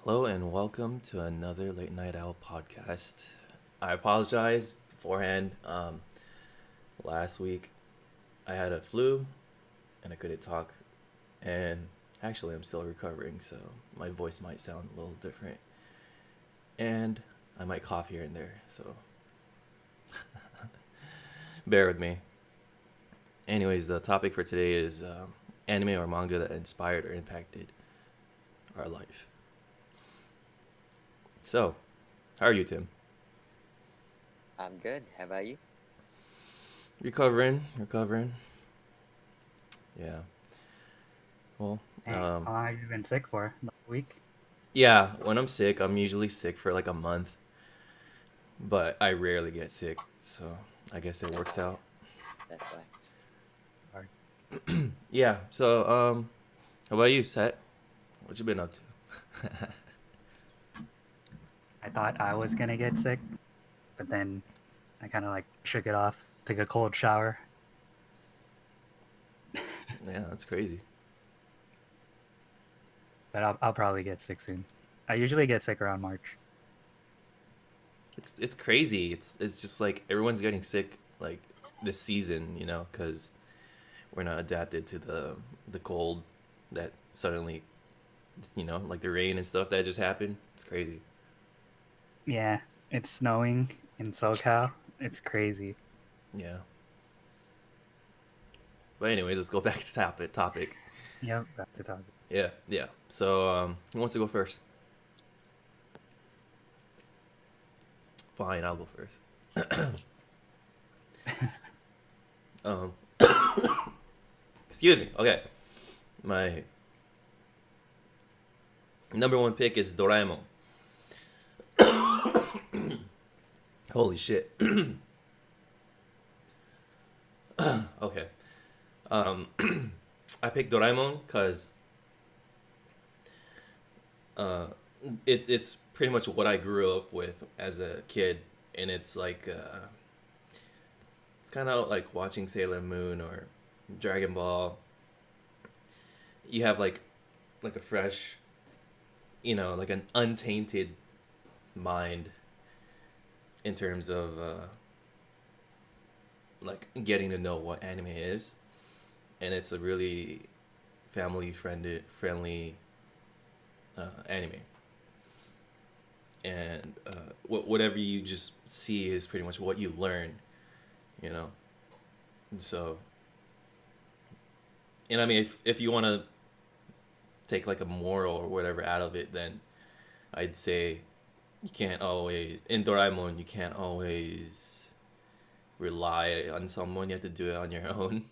Hello and welcome to another Late Night Owl podcast. I apologize beforehand. Last week I had a flu and I couldn't talk, and actually I'm still recovering, so my voice might sound a little different, and I might cough here and there. So bear with me. Anyways, the topic for today is anime or manga that inspired or impacted our life. So, how are you, Tim? I'm good. How about you? Recovering. Yeah. Well, Dang, how long have you been sick for? Like a week? yeah, when I'm sick, I'm usually sick for like a month, but I rarely get sick, so I guess it works out. That's why. Or Yeah, so how about you, Set? What you been up to? I thought I was gonna get sick, but then I kind of like shook it off, took a cold shower. Yeah, that's crazy. But I'll probably get sick soon. I usually get sick around March. It's crazy. It's just like everyone's getting sick like this season, because we're not adapted to the cold that suddenly, like the rain and stuff that just happened. It's crazy. Yeah, it's snowing in SoCal. It's crazy. Yeah. But anyways, let's go back to topic. Yep, back to topic. Yeah. So who wants to go first? Fine, I'll go first. Um, excuse me. Okay, my number one pick is Doraemon. Holy shit. Okay. Um, I picked Doraemon because uh, it's pretty much what I grew up with as a kid, and it's like it's kind of like watching Sailor Moon or Dragon Ball. You have like a fresh, like an untainted mind in terms of like getting to know what anime is, and it's a really friendly anime, and whatever you just see is pretty much what you learn, you know. So, and I mean, if you want to take like a moral or whatever out of it, then I'd say you can't always in Doraemon you can't always rely on someone. You have to do it on your own.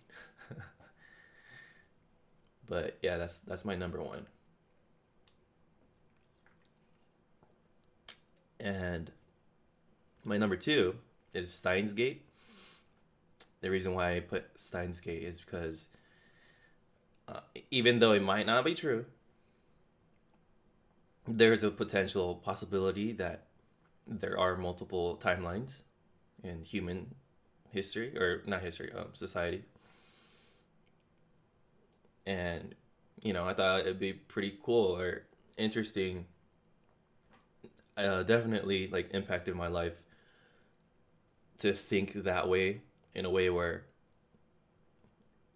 But yeah, that's my number one. And my number two is Steins Gate. The reason why I put Steins Gate is because even though it might not be true, there's a potential possibility that there are multiple timelines in human history, or not history, society. And I thought it'd be pretty cool or interesting. Definitely like impacted my life to think that way, in a way where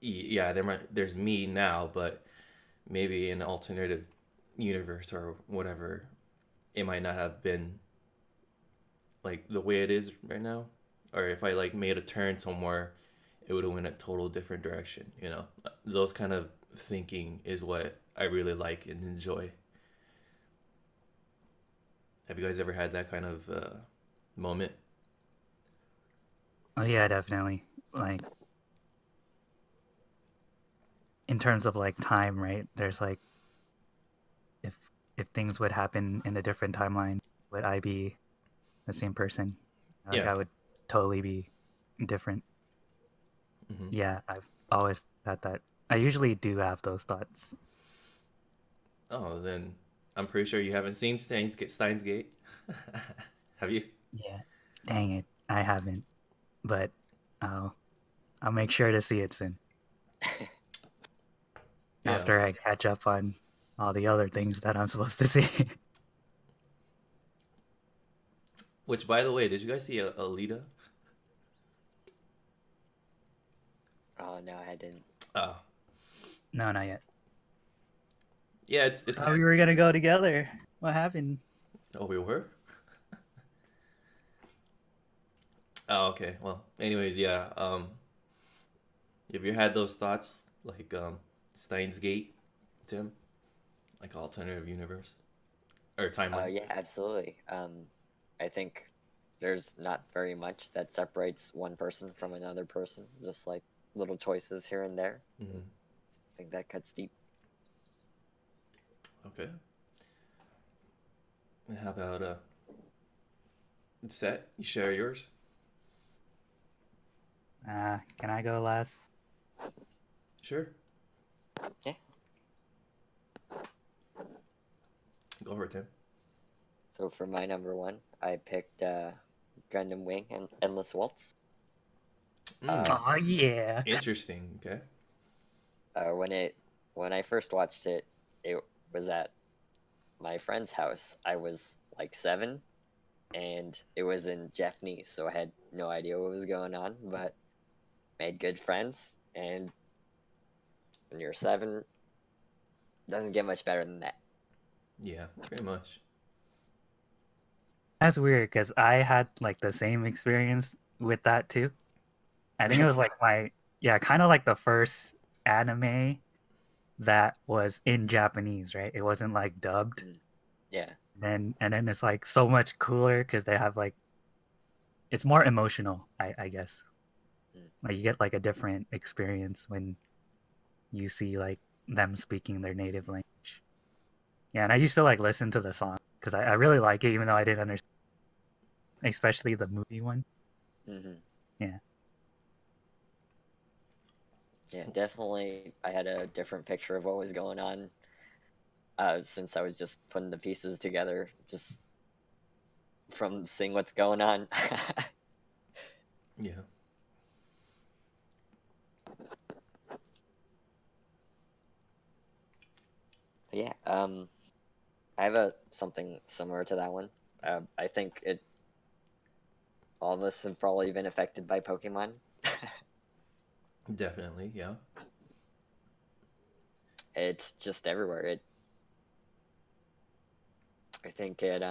yeah, there's me now, but maybe in an alternative universe or whatever, it might not have been like the way it is right now. Or if I like made a turn somewhere, it would have went a total different direction. Those kind of thinking is what I really like and enjoy. Have you guys ever had that kind of moment? Oh yeah, definitely. Like in terms of like time, right? There's like if if things would happen in a different timeline, would I be the same person? Like Yeah. I would totally be different. Hmm. Yeah, I've always had that. I usually do have those thoughts. Oh, then I'm pretty sure you haven't seen Steins Gate. Have you? Yeah. Dang it. I haven't. But I'll I'll make sure to see it soon. Yeah. After I catch up on all the other things that I'm supposed to see. Which, by the way, did you guys see Alita? Oh no, I didn't. Oh, No, not yet. yeah, it's Thought we were gonna go together. What happened? oh, we were. Oh, okay. Well, anyways, yeah. Have you had those thoughts like Steins Gate, Tim? Like alternative universe or timeline? Yeah, absolutely. I think there's not very much that separates one person from another person, just like little choices here and there. I Hmm. think that cuts deep. Okay. And how about set? You share yours? Can I go last? Sure. Yeah. Go for it, Tim. So for my number one, I picked Gundam Wing and Endless Waltz. Uh, Oh yeah. Interesting. Okay. when I first watched it, it was at my friend's house. I was like 7, and it was in Japanese, so I had no idea what was going on, but made good friends. And when you're 7, doesn't get much better than that. Yeah, pretty much. That's weird because I had like the same experience with that too. I think it was Really? like yeah, kind of like the first anime that was in Japanese, right? It wasn't like dubbed. Mm, yeah. And then it's like so much cooler because they have like it's more emotional, I guess. Mm, Like you get like a different experience when you see like them speaking their native language. Yeah, and I used to like listen to the song because I really like it, even though I didn't understand, especially the movie one. hmm Yeah. Yeah, definitely. I had a different picture of what was going on since I was just putting the pieces together, just from seeing what's going on. Yeah. Yeah, I have a something similar to that one. I think all of us have probably been affected by Pokemon. Definitely. Yeah. It's just everywhere. I think it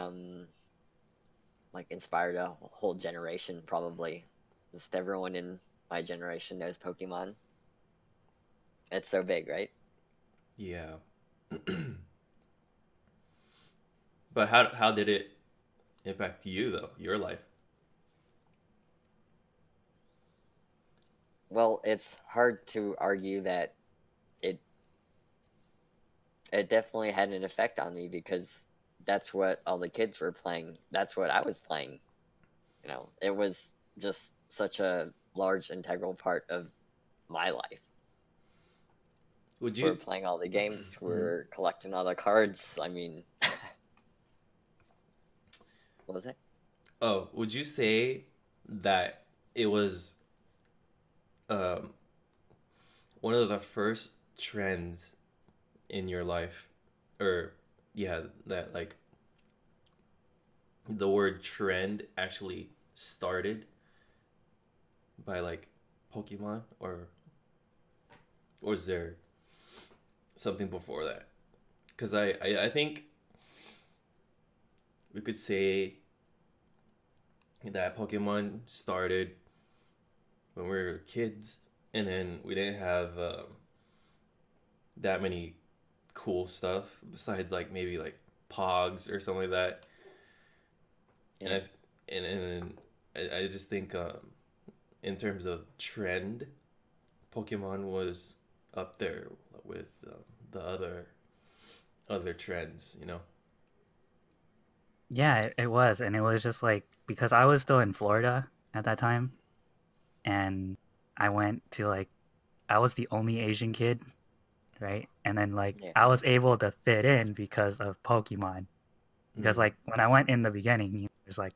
like inspired a whole generation probably. Just everyone in my generation knows Pokemon. It's so big, right? Yeah. But how did it impact you though? Your life? Well, it's hard to argue that it it definitely had an effect on me because that's what all the kids were playing. That's what I was playing. It was just such a large integral part of my life. Would We're you? playing all the games, Mhm. we're collecting all the cards. I mean, what was it? Oh, would you say that it was um, one of the first trends in your life, or yeah, that like the word trend actually started by like Pokemon, or was there something before that? Because I think we could say that Pokemon started when we were kids, and then we didn't have that many cool stuff besides like maybe like Pogs or something like that. And Yeah. I and I just think in terms of trend, Pokemon was up there with the other trends. You know. Yeah, it was. And it was just like because I was still in Florida at that time and I went to like I was the only Asian kid, right? And then like Yeah. I was able to fit in because of Pokemon. Because Mm, like when I went in the beginning, there's like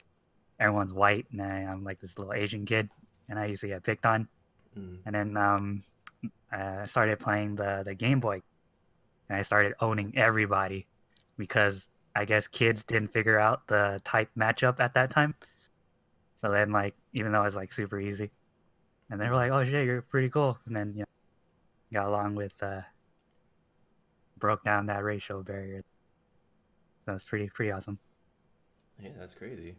everyone's white and I'm like this little Asian kid and I used to get picked on. mm, And then I started playing the Game Boy and I started owning everybody because I guess kids didn't figure out the type matchup at that time. So then, like, even though it was like super easy, and they were like, "Oh shit, you're pretty cool," and then got along with broke down that racial barrier. That was pretty awesome. Yeah, that's crazy.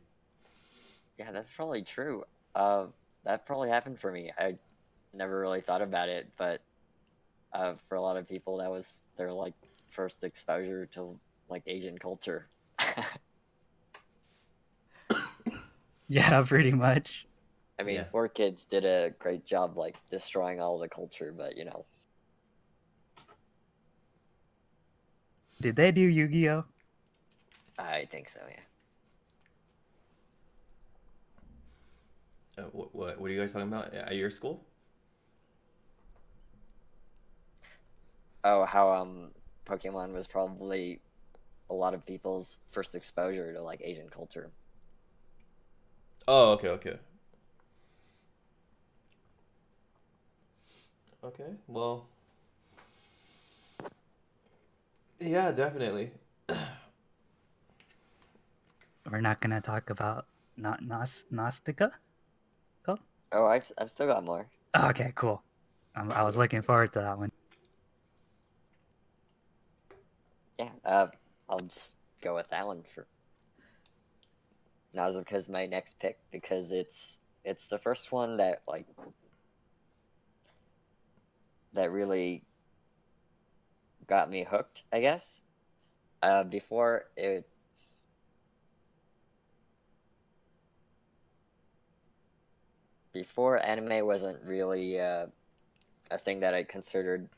Yeah, that's probably true. That probably happened for me. I never really thought about it, but for a lot of people, that was their like first exposure to like Asian culture. Yeah, pretty much. I mean, Yeah. 4Kids did a great job like destroying all the culture, but Did they do Yu-Gi-Oh? I think so, yeah. What are you guys talking about at your school? Oh, how Pokemon was probably a lot of people's first exposure to like Asian culture. Oh, okay, okay. Okay, well, yeah, definitely. We're not gonna talk about not Gnostica. Cool. Oh, I've still got more. Okay, cool. I was looking forward to that one. Yeah, I'll just go with that one for now because my next pick because it's the first one that like that really got me hooked, I guess. Before it before anime wasn't really a thing that I considered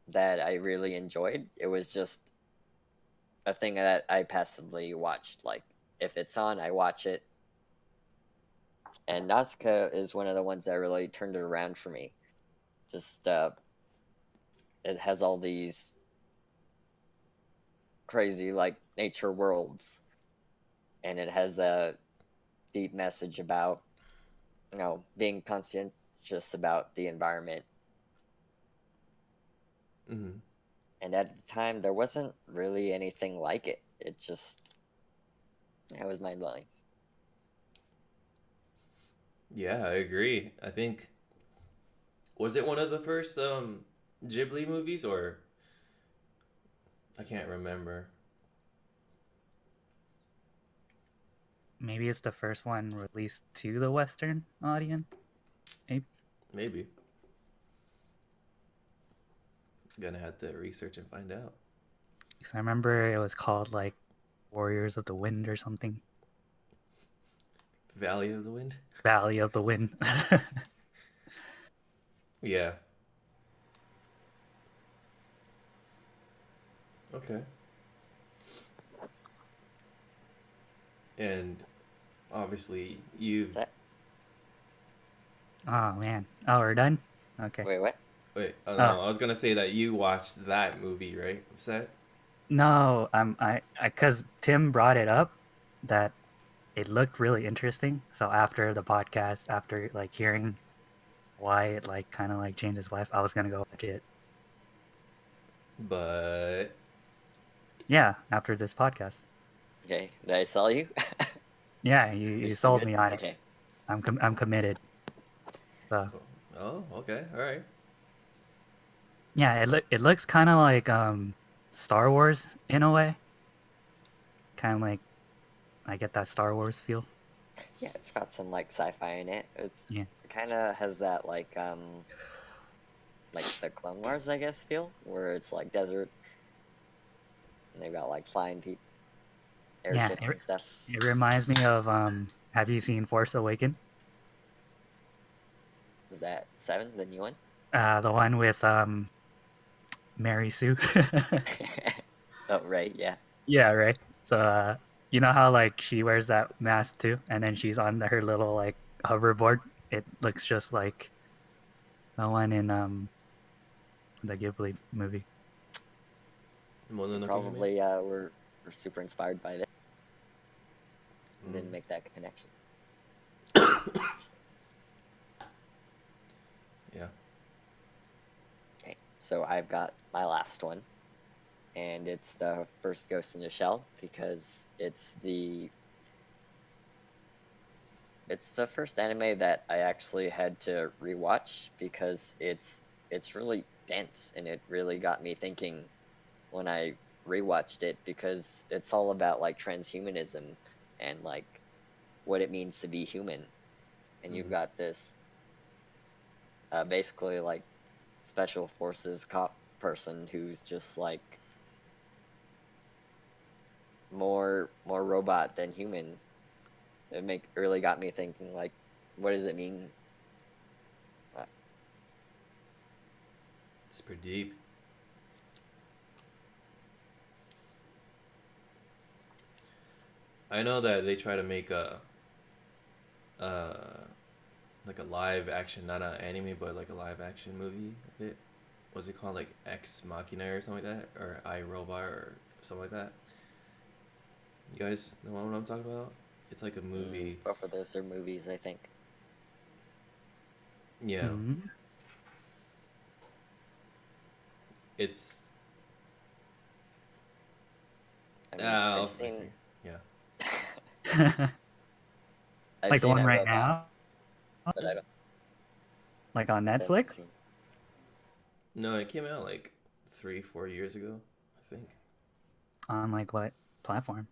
that I really enjoyed. It was just a thing that I passively watched. Like if it's on, I watch it. And Nausicaa is one of the ones that really turned it around for me. Just it has all these crazy like nature worlds, and it has a deep message about being conscientious about the environment. Hmm. And at the time, there wasn't really anything like it. It was mind blowing. Yeah, I agree. I think was it one of the first Ghibli movies or I can't remember. Maybe it's the first one released to the Western audience. Maybe. Maybe. Gonna have to research and find out. Because I remember it was called like Warriors of the Wind or something. Valley of the Wind? Valley of the Wind. Yeah. Okay. And obviously you've That Oh man. Oh, we're done? Okay. wait, what? wait, oh Oh no, I was gonna say that you watched that movie, right? Set? no, I because Tim brought it up that it looked really interesting. So after the podcast, after like hearing why it like kind of like changed his life, I was gonna go watch it. But Yeah, after this podcast. Okay, did I sell you? Yeah, You're you still sold good? me on it. Okay. I'm committed. So oh, okay. All right. yeah, it looks kind of like Star Wars in a way. Kind of like I get that Star Wars feel. Yeah, it's got some like sci-fi in it. Yeah. It kind of has that like the Clone Wars, I guess, feel where it's like desert and they've got like flying Yeah, airships and stuff. it reminds me of have you seen Force Awakens? Is that 7, the new one? The one with Mary Sue. Oh, right, yeah. Yeah, right. So you know how like she wears that mask too, and then she's on her little like hoverboard. It looks just like the one in the Ghibli movie. You Mononoke Hime? probably were super inspired by this and didn't make that connection. Yeah. Okay, so I've got my last one, and it's the first Ghost in the Shell because it's the first anime that I actually had to rewatch because it's really dense and it really got me thinking when I rewatched it because it's all about like transhumanism and like what it means to be human. And you've got this basically like special forces cop person who's just like more robot than human. It really got me thinking like what does it mean? It's pretty deep. I know that they try to make uh like a live action, not an anime, but like a live action movie of it. What's it called? Like Ex Machina or something like that, or I Robot or something like that. You guys know what I'm talking about? It's like a movie. Both of those are movies, I think. Yeah, Mhm. it's I mean, I've okay. seen Yeah. I've Like the seen one I right Robot, now, but I don't. like on That's Netflix, interesting. No, it came out like 3, 4 years ago, I think. on like what platform?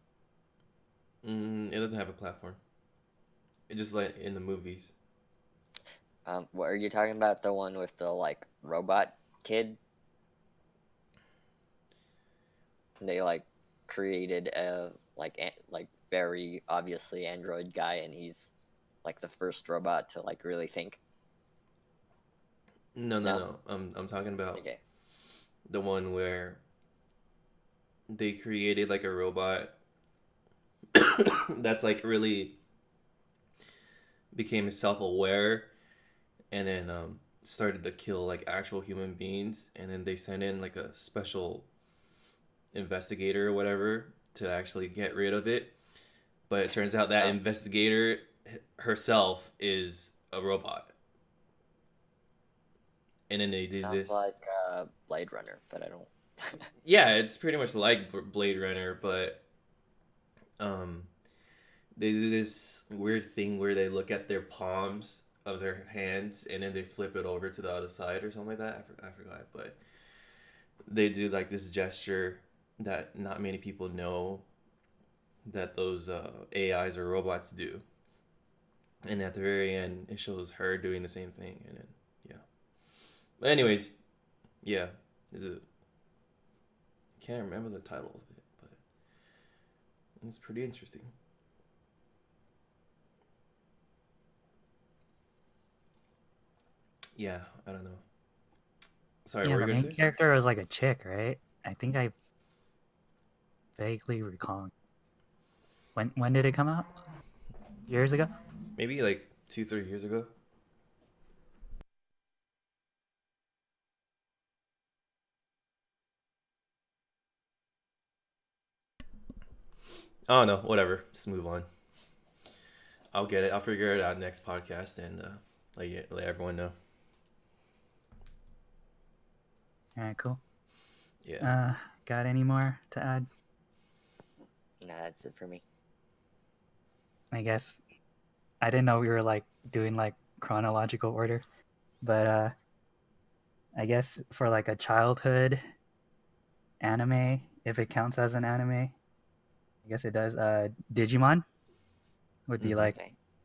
It doesn't have a platform. It's just like in the movies. What are you talking about? The one with the like robot kid? They like created a like very obviously android guy, and he's like the first robot to like really think. No, no, No? no. I'm talking about Okay. the one where they created like a robot that's like really became self-aware and then started to kill like actual human beings, and then they sent in like a special investigator or whatever to actually get rid of it. But it turns out that Oh, investigator herself is a robot, and then they do sounds this. like Blade Runner, but I don't. Yeah, it's pretty much like Blade Runner, but um they do this weird thing where they look at their palms of their hands and then they flip it over to the other side or something like that. I forgot, but they do like this gesture that not many people know that those AIs or robots do. And at the very end, it shows her doing the same thing, and then yeah. But anyways, yeah, is it? Can't remember the title of it, but it's pretty interesting. Yeah, I don't know. Sorry, what Yeah, were the you gonna main say? character was like a chick, right? I think I vaguely recall. When did it come out? Years ago? Maybe like 2, 3 years ago. Oh no, whatever. Just move on. I'll get it. I'll figure it out next podcast and let everyone know. All right, cool. Yeah. Got any more to add? Nah, that's it for me. I guess I didn't know we were like doing like chronological order, but I guess for like a childhood anime, if it counts as an anime, I guess it does. Digimon would be Mm-hmm. like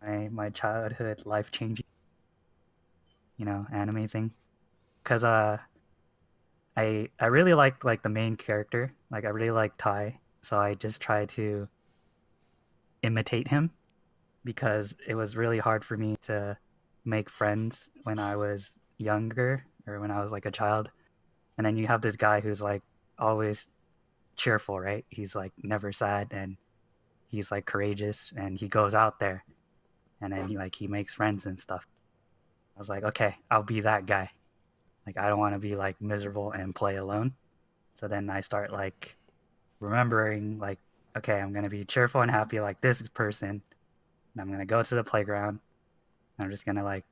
Okay. my childhood life changing, anime thing. Cause I really like the main character. Like I really like Tai, so I just try to imitate him because it was really hard for me to make friends when I was younger or when I was like a child. And then you have this guy who's like always cheerful, right? He's like never sad and he's like courageous and he goes out there and then he makes friends and stuff. I was like, okay, I'll be that guy. Like I don't want to be like miserable and play alone. So then I start like remembering like, okay, I'm gonna be cheerful and happy like this person. And I'm gonna go to the playground. And I'm just gonna like,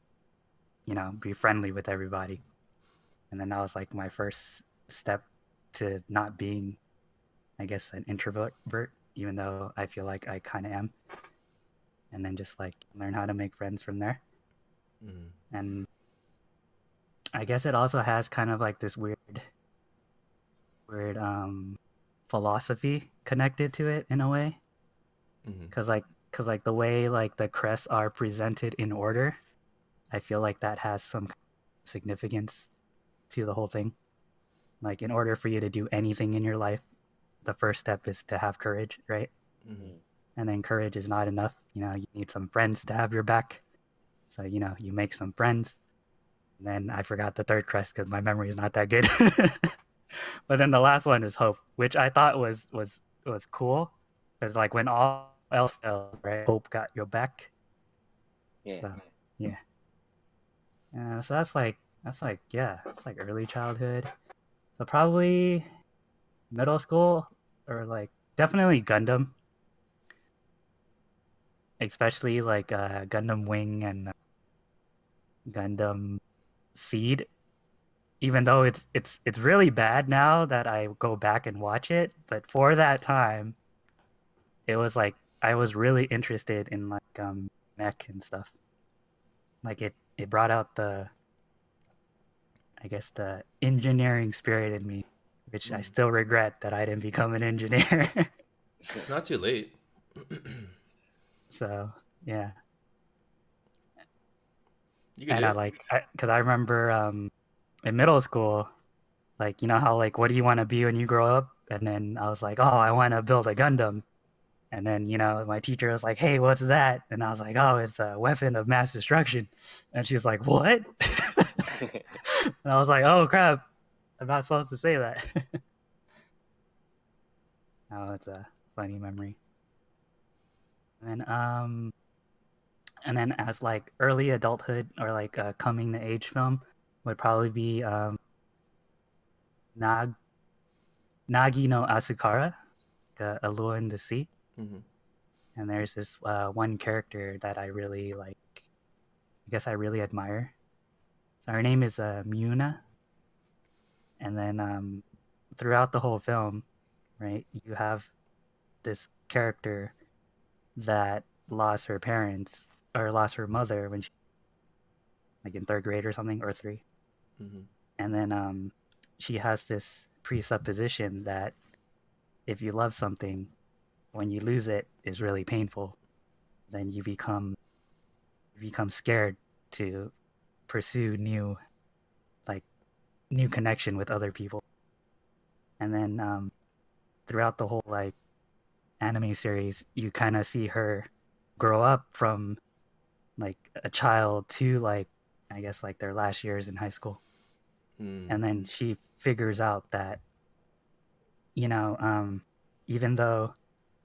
be friendly with everybody. And then that was like my first step to not being, I guess, an introvert, even though I feel like I kind of am, and then just like learn how to make friends from there. Mm. And I guess it also has kind of like this weird philosophy connected to it in a way, Mm-hmm. because the way like the crests are presented in order, I feel like that has some significance to the whole thing. Like in order for you to do anything in your life, the first step is to have courage, right? Mm-hmm. And then courage is not enough. You need some friends to have your back. So you make some friends. And then I forgot the third crest because my memory is not that good. But then the last one is hope, which I thought was cool, because like when all else fails, right, hope got your back. Yeah. So yeah, so that's like yeah, it's like early childhood. So probably middle school, or like definitely Gundam, especially like Gundam Wing and Gundam Seed. Even though it's really bad now that I go back and watch it, but for that time, it was like I was really interested in like mech and stuff. Like it brought out the, I guess, the engineering spirit in me, which I Mm. still regret that I didn't become an engineer. It's not too late. So yeah, You could and do I it. like because I remember in middle school, like how like what do you want to be when you grow up? And then I was like, oh, I want to build a Gundam. And then, my teacher was like, hey, what's that? And I was like, oh, it's a weapon of mass destruction. And she's like, what? And I was like, oh, crap. I'm not supposed to say that. Oh, it's a funny memory. And then as like early adulthood, or like a coming to age film, would probably be Nag Nagi no Asukara, the Allure in the Sea. Mm-hmm. And there's this one character that I really like. I guess I really admire. So her name is Muna. And then throughout the whole film, right, you have this character that lost her parents, or lost her mother when she, like in third grade or something, or three. Mm-hmm. And then she has this presupposition that if you love something, when you lose it is really painful. Then you become scared to pursue like new connection with other people. And then throughout the whole like anime series, you kind of see her grow up from like a child to like, I guess, like their last years in high school. Mm. And then she figures out that, you know, um, even though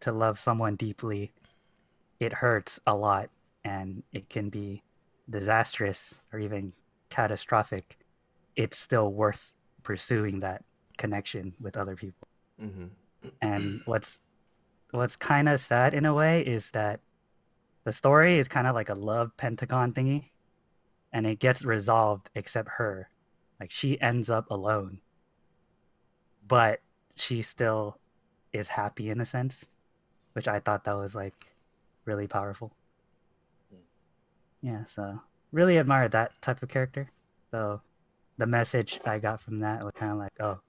to love someone deeply, it hurts a lot and it can be disastrous or even catastrophic, it's still worth pursuing that connection with other people. Mm-hmm. And what's kind of sad in a way is that the story is kind of like a love pentagon thingy, and it gets resolved except her. Like she ends up alone, but she still is happy in a sense, which I thought that was like really powerful. Yeah, so really admire that type of character. So the message I got from that was kind of like, oh,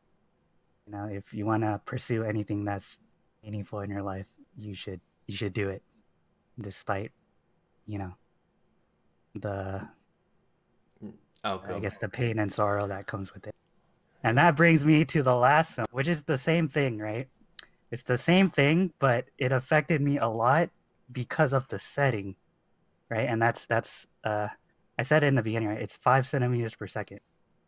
if you want to pursue anything that's meaningful in your life, you should do it, despite you know the I Outcome. guess the pain and sorrow that comes with it. And that brings me to the last film, which is the same thing, right? It's the same thing, but it affected me a lot because of the setting, right? And that's I said it in the beginning, right? It's 5 centimeters per second.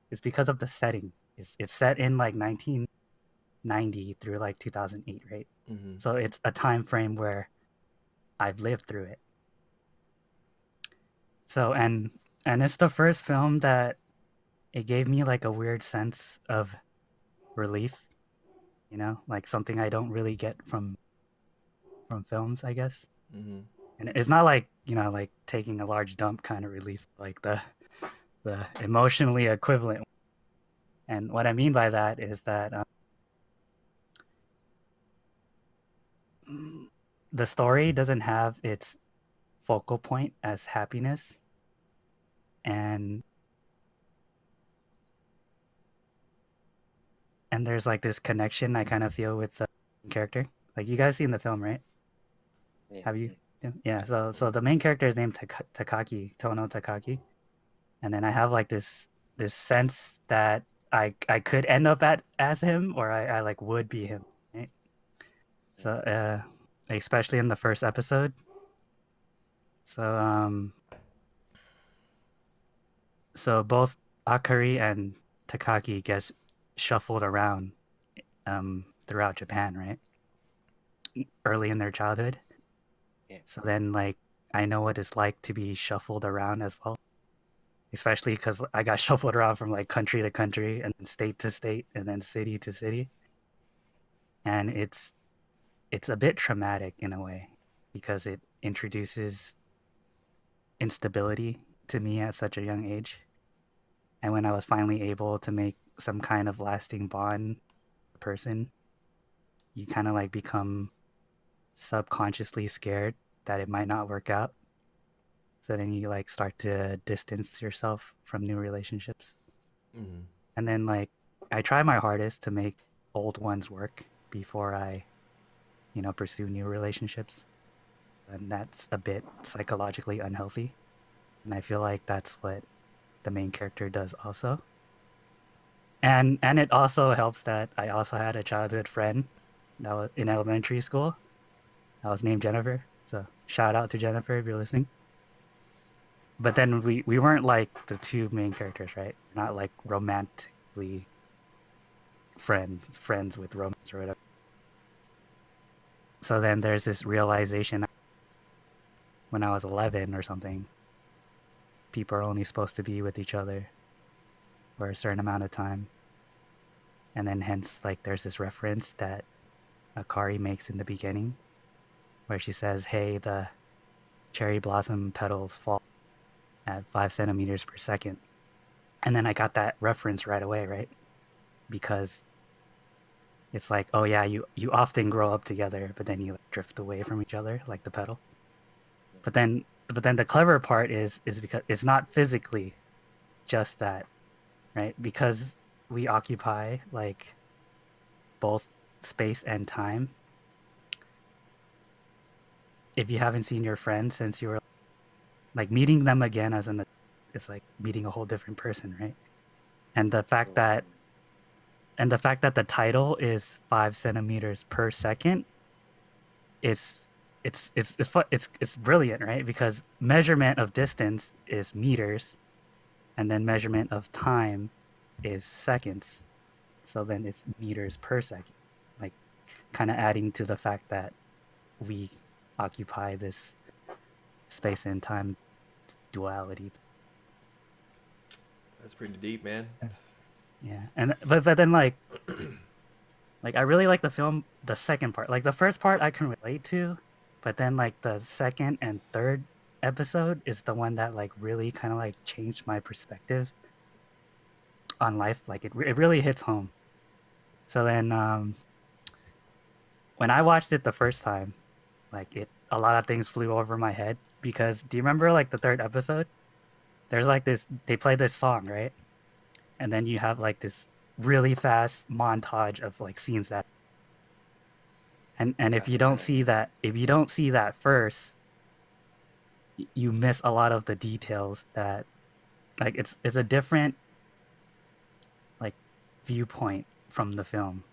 It's because of the setting. It's set in like 1990 through like 2008, right? Mm-hmm. So it's a time frame where I've lived through it. So and it's the first film that it gave me like a weird sense of relief, like something I don't really get from films, I guess. Mm-hmm. And it's not like, like taking a large dump kind of relief, like the emotionally equivalent. And what I mean by that is that the story doesn't have its focal point as happiness, and there's like this connection I kind of feel with the character. Like you guys seen the film, right? Yeah. Have you? Yeah. So the main character is named Takaki, Tono Takaki, and then I have like this sense that I could end up as him, or I like would be him, right? So especially in the first episode. So so both Akari and Takaki gets shuffled around throughout Japan, right? Early in their childhood. Yeah. So then like I know what it's like to be shuffled around as well. Especially because I got shuffled around from like country to country and then state to state and then city to city. And it's a bit traumatic in a way because it introduces instability to me at such a young age. And when I was finally able to make some kind of lasting bond with a person, you kind of like become subconsciously scared that it might not work out. So then you like start to distance yourself from new relationships. Mm-hmm. And then like I try my hardest to make old ones work before I, pursue new relationships. And that's a bit psychologically unhealthy. And I feel like that's what the main character does also. And it also helps that I also had a childhood friend that was in elementary school. I was named Jennifer. So shout out to Jennifer if you're listening. But then we weren't like the two main characters, right? Not like romantically friends with romance or whatever. So then there's this realization when I was 11 or something. People are only supposed to be with each other for a certain amount of time. And then hence like there's this reference that Akari makes in the beginning where she says, hey, the cherry blossom petals fall at 5 centimeters per second. And then I got that reference right away, right? Because it's like, oh yeah, you often grow up together, but then you like, drift away from each other, like the petal. But then the clever part is because it's not physically just that, right? Because we occupy like both space and time. If you haven't seen your friend since you were like meeting them again as an, it's like meeting a whole different person, right? And the fact that the title is 5 centimeters per second, it's it's brilliant, right? Because measurement of distance is meters, and then measurement of time is seconds. So then it's meters per second, like kind of adding to the fact that we occupy this space and time duality. That's pretty deep, man. Yeah, and but then like I really like the film, the second part. Like the first part I can relate to, but then like the second and third episode is the one that like really kind of like changed my perspective on life. Like it really hits home. So then when I watched it the first time, like a lot of things flew over my head because do you remember like the third episode? There's like this, they play this song, right? And then you have like this really fast montage of like scenes that, and if you don't see that, first, you miss a lot of the details that like it's a different like viewpoint from the film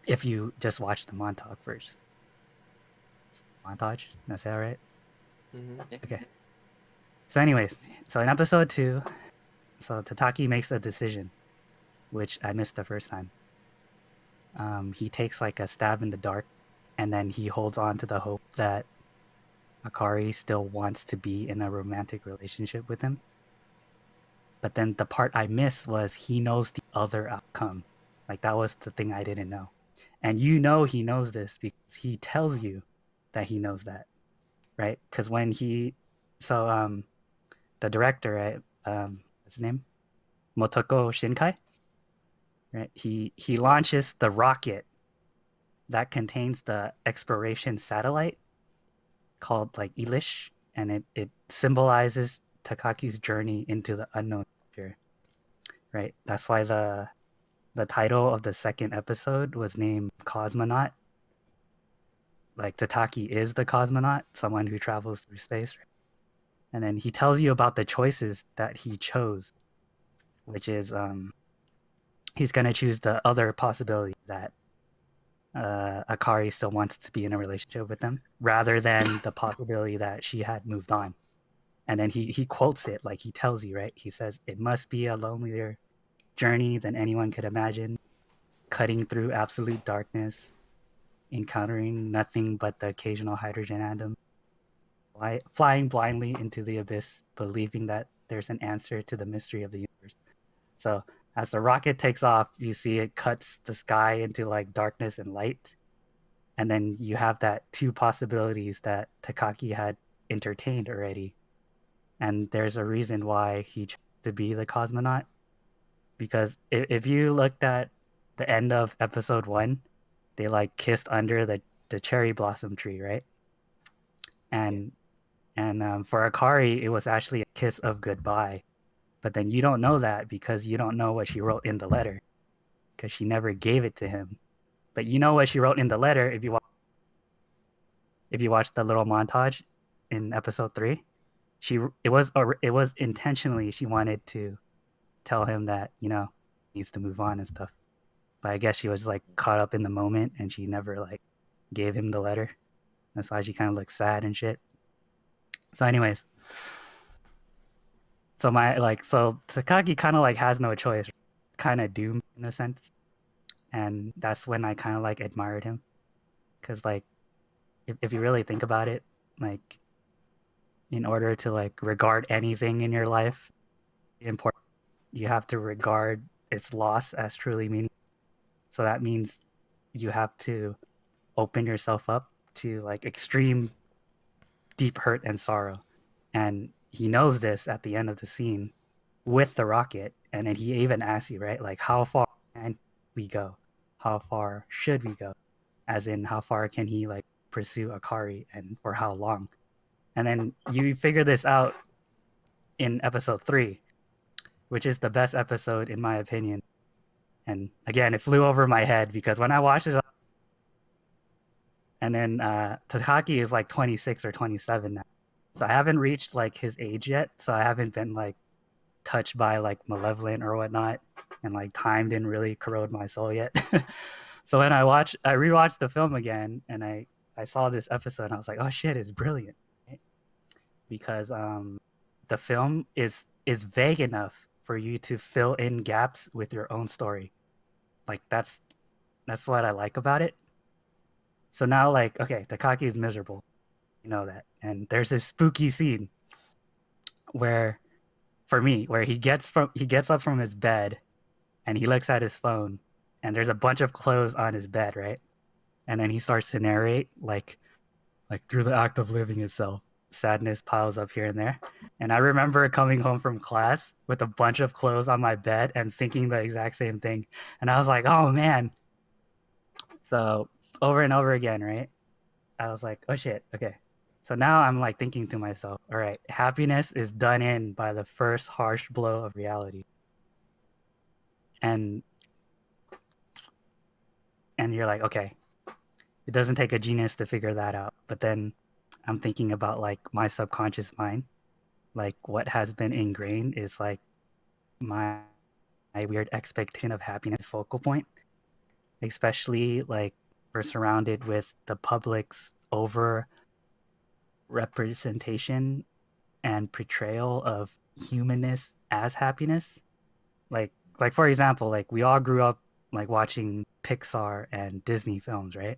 if you just watch the montage first. Montage, that's that right? Mm-hmm. Okay. So anyways, so in episode 2, so Tataki makes a decision, which I missed the first time. He takes like a stab in the dark, and then he holds on to the hope that Akari still wants to be in a romantic relationship with him. But then the part I missed was he knows the other outcome. Like that was the thing I didn't know. And he knows this because he tells you that he knows that, right? Because when the director, right, what's his name? Motoko Shinkai, right? He launches the rocket that contains the exploration satellite called like Elish, and it symbolizes Takaki's journey into the unknown future. Right. That's why the title of the second episode was named Cosmonaut. Like Tataki is the cosmonaut, someone who travels through space. Right? And then he tells you about the choices that he chose, which is he's gonna choose the other possibility that Akari still wants to be in a relationship with him, rather than the possibility that she had moved on. And then he quotes it, like he tells you, right? He says, "It must be a lonelier journey than anyone could imagine, cutting through absolute darkness, encountering nothing but the occasional hydrogen atom, flying blindly into the abyss, believing that there's an answer to the mystery of the universe." So as the rocket takes off, you see it cuts the sky into like darkness and light. And then you have that two possibilities that Takaki had entertained already. And there's a reason why he chose to be the cosmonaut. Because if you looked at the end of episode 1, they like kissed under the cherry blossom tree, right? And for Akari, it was actually a kiss of goodbye. But then you don't know that because you don't know what she wrote in the letter, because she never gave it to him. But you know what she wrote in the letter if you watch the little montage in episode 3. It was intentionally she wanted to tell him that he needs to move on and stuff. But I guess she was like caught up in the moment and she never like gave him the letter. That's why she kind of looks sad and shit. So, anyways, so Takagi kind of like has no choice, kind of doomed in a sense, and that's when I kind of like admired him, because like if you really think about it, like in order to like regard anything in your life important, you have to regard its loss as truly meaningful. So that means you have to open yourself up to like extreme deep hurt and sorrow. And he knows this at the end of the scene with the rocket. And then he even asks you, right? Like, how far can we go? How far should we go? As in, how far can he like pursue Akari and for how long? And then you figure this out in episode 3, which is the best episode in my opinion. And again, it flew over my head because when I watched it, and then Takaki is like 26 or 27 now. So I haven't reached like his age yet. So I haven't been like touched by like malevolent or whatnot, and like time didn't really corrode my soul yet. So when I rewatched the film again, and I saw this episode, and I was like, oh shit, it's brilliant, right? Because the film is vague enough for you to fill in gaps with your own story. Like that's what I like about it. So now, like, okay, Takaki is miserable, you know that, and there's this spooky scene where, for me, where he gets up from his bed, and he looks at his phone, and there's a bunch of clothes on his bed, right? And then he starts to narrate like through the act of living itself, sadness piles up here and there. And I remember coming home from class with a bunch of clothes on my bed and thinking the exact same thing. And I was like, oh man. So over and over again, right? I was like, oh shit, okay. So now I'm like thinking to myself, all right, happiness is done in by the first harsh blow of reality. And you're like, okay, it doesn't take a genius to figure that out. But then I'm thinking about like my subconscious mind. Like what has been ingrained is like my weird expectation of happiness focal point, especially like we're surrounded with the public's over representation and portrayal of humanness as happiness. Like for example, like we all grew up like watching Pixar and Disney films, right?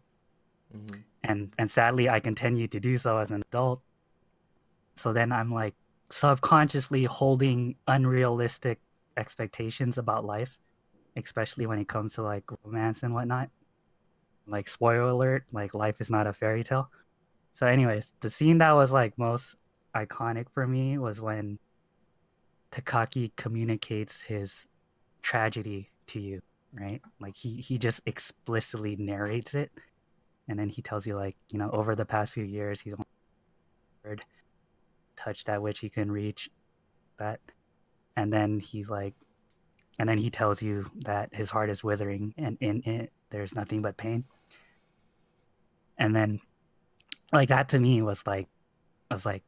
Mm-hmm. And sadly I continue to do so as an adult. So then I'm like subconsciously holding unrealistic expectations about life, especially when it comes to like romance and whatnot. Like spoiler alert, like life is not a fairy tale. So anyways, the scene that was like most iconic for me was when Takaki communicates his tragedy to you, right? Like he just explicitly narrates it. And then he tells you like, you know, over the past few years he's only touched that which he can reach, that. And then he's like, and then he tells you that his heart is withering and in it there's nothing but pain. And then like that to me was like, I was like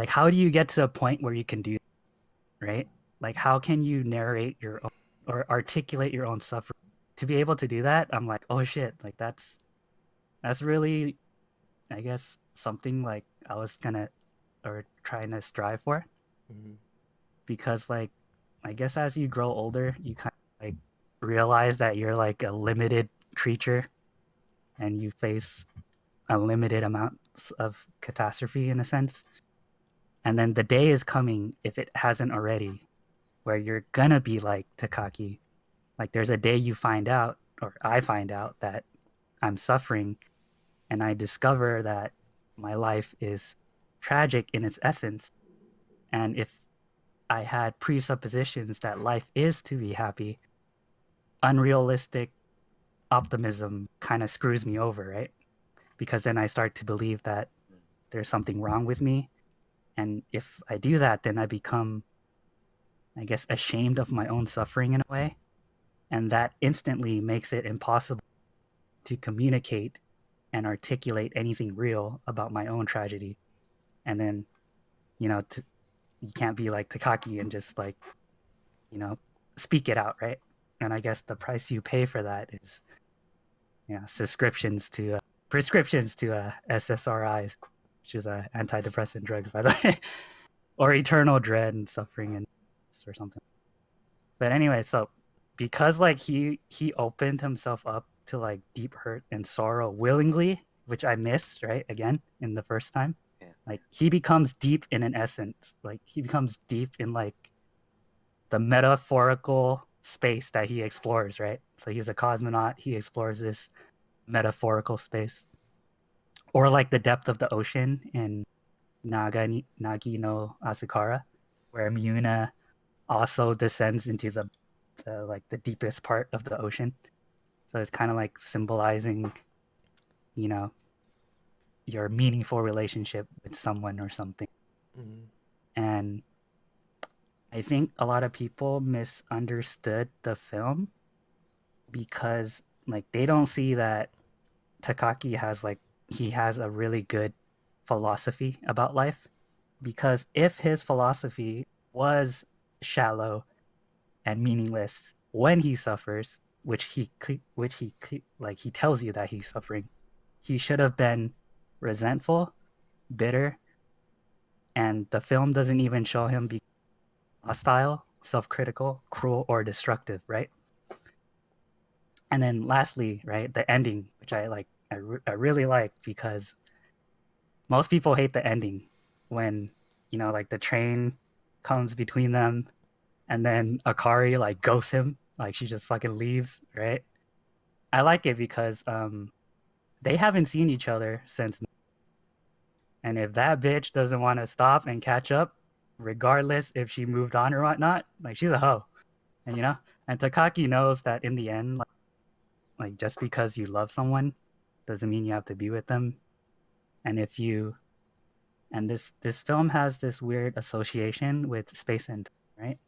how do you get to a point where you can do that, right? Like how can you narrate your own or articulate your own suffering? To be able to do that, I'm like, oh shit, like that's really, I guess, something like I was gonna or trying to strive for. Mm-hmm. Because like I guess as you grow older you kind of like realize that you're like a limited creature and you face unlimited amounts of catastrophe in a sense. And then the day is coming, if it hasn't already, where you're gonna be like Takaki. Like there's a day you find out, or I find out, that I'm suffering and I discover that my life is tragic in its essence. And if I had presuppositions that life is to be happy, unrealistic optimism kind of screws me over, right? Because then I start to believe that there's something wrong with me. And if I do that, then I become, I guess, ashamed of my own suffering in a way. And that instantly makes it impossible to communicate and articulate anything real about my own tragedy. And then, you know, you can't be like Takaki and just like, you know, speak it out, right? And I guess the price you pay for that is, you know, prescriptions to SSRIs, which is antidepressant drugs, by the way, or eternal dread and suffering and or something. But anyway, so because like he opened himself up to like deep hurt and sorrow willingly, which I missed, right, again in the first time. Yeah. Like he becomes deep in an essence, like he becomes deep in like the metaphorical space that he explores, right? So he's a cosmonaut, he explores this metaphorical space. Or like the depth of the ocean in Nagi no Asukara, where Muna also descends into the like the deepest part of the ocean. So it's kind of like symbolizing, you know, your meaningful relationship with someone or something. Mm-hmm. And I think a lot of people misunderstood the film because like they don't see that Takaki has like he has a really good philosophy about life. Because if his philosophy was shallow and meaningless when he suffers, like he tells you that he's suffering, he should have been resentful, bitter, and the film doesn't even show him be hostile, self-critical, cruel, or destructive, right? And then lastly, right, the ending, which I really like because most people hate the ending when, you know, like the train comes between them and then Akari like ghosts him, like she just fucking leaves, right? I like it because they haven't seen each other since, and if that bitch doesn't want to stop and catch up, regardless if she moved on or whatnot, like she's a hoe, and you know, and Takaki knows that in the end, like just because you love someone doesn't mean you have to be with them, and if you, and this film has this weird association with space and time, right?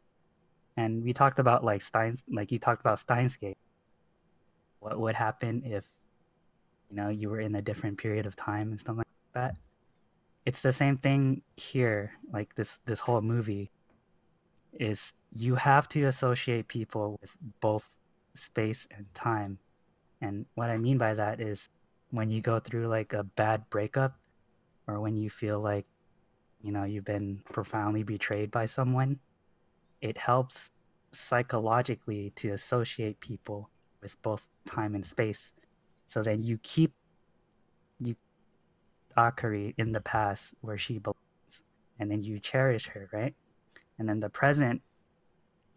And we talked about like like you talked about Steins Gate. What would happen if, you know, you were in a different period of time and stuff like that? It's the same thing here. Like this whole movie is you have to associate people with both space and time. And what I mean by that is when you go through like a bad breakup or when you feel like, you know, you've been profoundly betrayed by someone, it helps psychologically to associate people with both time and space. So then you Akari in the past where she belongs, and then you cherish her, right? And then the present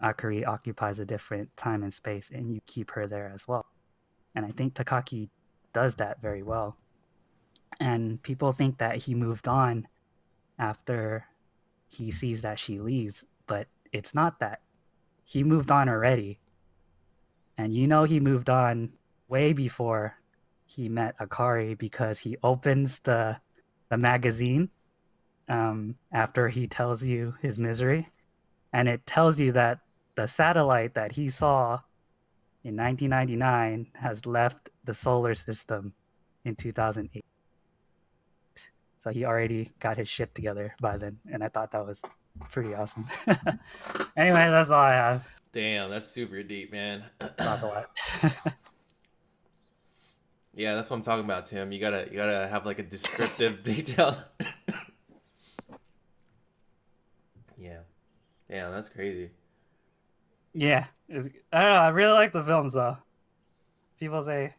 Akari occupies a different time and space, and you keep her there as well. And I think Takaki does that very well. And people think that he moved on after he sees that she leaves, but it's not that. He moved on already. And you know he moved on way before he met Akari because he opens the magazine after he tells you his misery, and it tells you that the satellite that he saw in 1999 has left the solar system in 2008. So he already got his shit together by then, and I thought that was pretty awesome. Anyway, that's all I have. Damn, that's super deep, man. Talk a lot. Yeah, that's what I'm talking about, Tim. You gotta have like a descriptive detail. Yeah. Damn, that's crazy. Yeah, I don't know. I really like the films though. People say,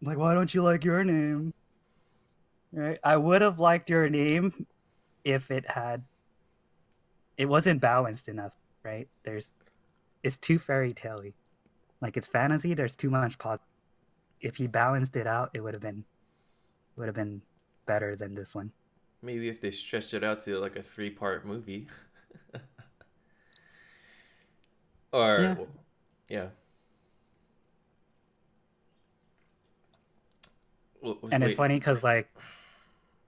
like, why don't you like Your Name? Right? I would have liked Your Name if it wasn't balanced enough, right? It's too fairy tale-y. Like it's fantasy, there's too much positive. If he balanced it out, it would have been better than this one. Maybe if they stretched it out to like a 3-part movie. Or Yeah. well, yeah. And it's Wait. funny because like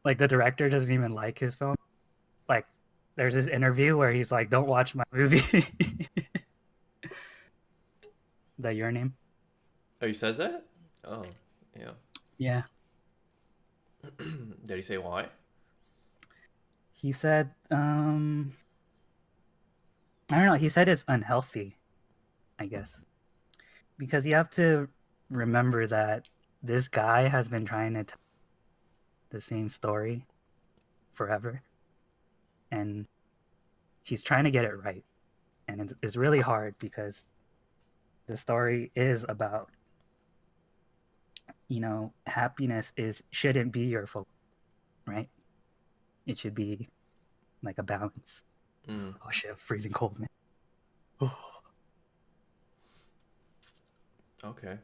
the director doesn't even like his film. Like there's this interview where he's like, "Don't watch my movie." The Your Name. Oh, he says that? Oh, yeah. Yeah. Did he say why? He said, I don't know. He said it's unhealthy, I guess, because you have to remember that this guy has been trying to tell the same story forever, and he's trying to get it right, and it's really hard because the story is about, happiness shouldn't be your focus, right? It should be like a balance. Mm. Oh shit, I'm freezing cold, man. Okay.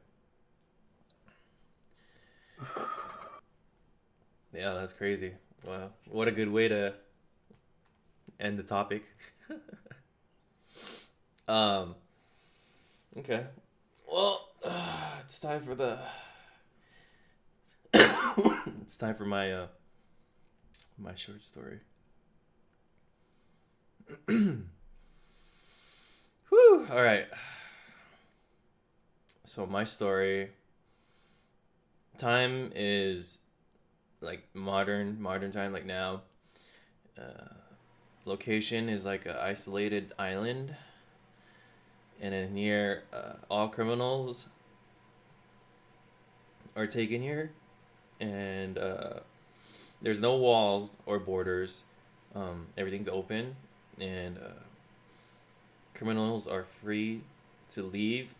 Yeah, that's crazy. Wow. What a good way to end the topic. Okay. Well, it's time for the it's time for my short story. Whew. All right. So my story time is like modern time, like now. Location is like an isolated island, and in here, all criminals are taken here, and there's no walls or borders. Everything's open, and criminals are free to leave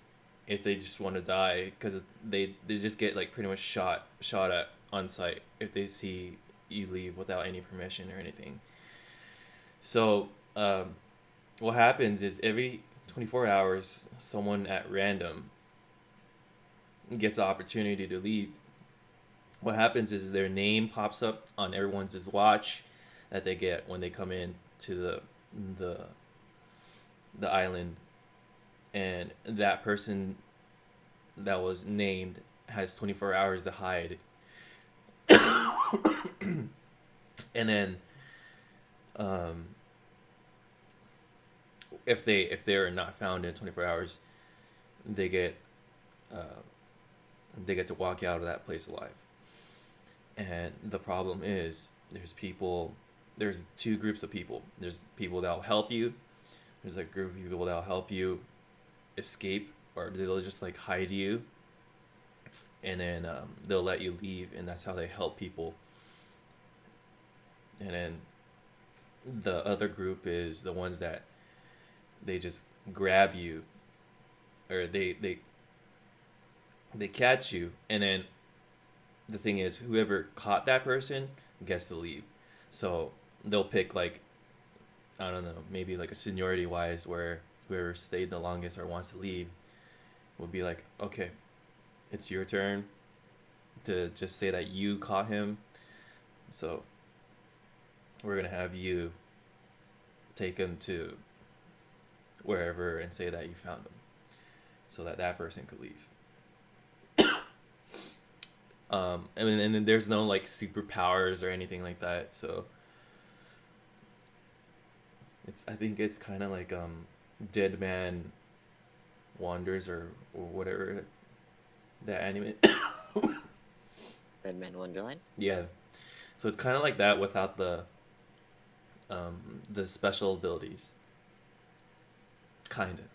if they just want to die, because they just get like pretty much shot at on sight if they see you leave without any permission or anything. So what happens is every 24 hours someone at random gets the opportunity to leave. What happens is their name pops up on everyone's watch that they get when they come in to the the island, and that person that was named has 24 hours to hide. And then um, if they're not found in 24 hours, they get uh, they get to walk out of that place alive. And the problem is there's two groups of people. There's people that'll help you. There's a group of people that'll help you escape, or they'll just like hide you, and then they'll let you leave, and that's how they help people. And then the other group is the ones that they just grab you, or they catch you, and then the thing is whoever caught that person gets to leave. So they'll pick like, I don't know, maybe like a seniority wise, where whoever stayed the longest or wants to leave will be like, okay, it's your turn to just say that you caught him. So we're gonna have you take him to wherever and say that you found him, so that that person could leave. And then there's no like superpowers or anything like that. So I think it's kind of like Dead Man Wanders or whatever that anime. Dead Man Wonderland. Yeah. So it's kind of like that without the special abilities. Kind of.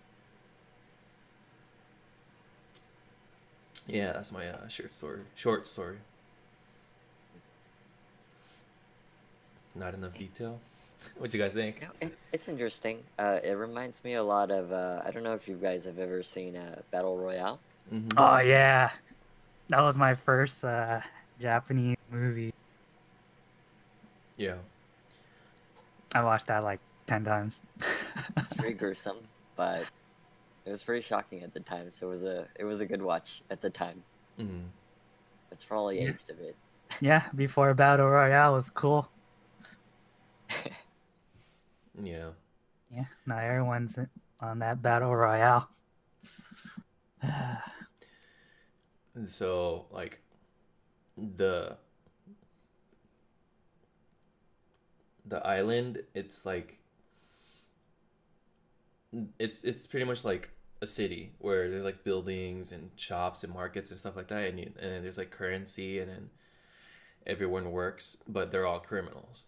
Yeah, that's my short story. Short story. Not enough detail. What you guys think? No, it's interesting. It reminds me a lot of I don't know if you guys have ever seen Battle Royale. Mm-hmm. Oh yeah, that was my first Japanese movie. Yeah. I watched that like 10 times. It's pretty gruesome, but it was pretty shocking at the time. So it was a good watch at the time. Mm-hmm. It's probably Yeah. aged a bit. Yeah, before Battle Royale was cool. Yeah. Yeah, now everyone's on that Battle Royale. And so like the the island, it's like it's pretty much like a city where there's like buildings and shops and markets and stuff like that, and then there's like currency, and then everyone works, but they're all criminals.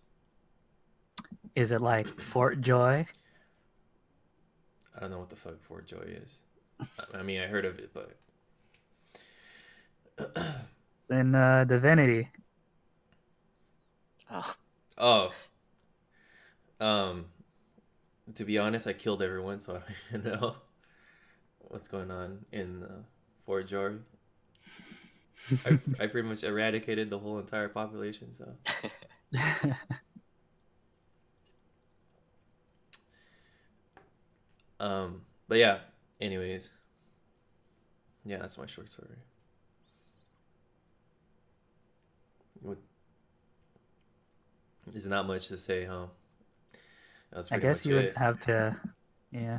Is it like Fort Joy? I don't know what the fuck Fort Joy is. I mean, I heard of it, but In Divinity? Oh, oh, um, to be honest, I killed everyone, so I don't even know what's going on in Fort Joy. I pretty much eradicated the whole entire population, so but yeah. Anyways, yeah, that's my short story. What? There's not much to say, huh? That was I pretty guess much you would it. have to, yeah,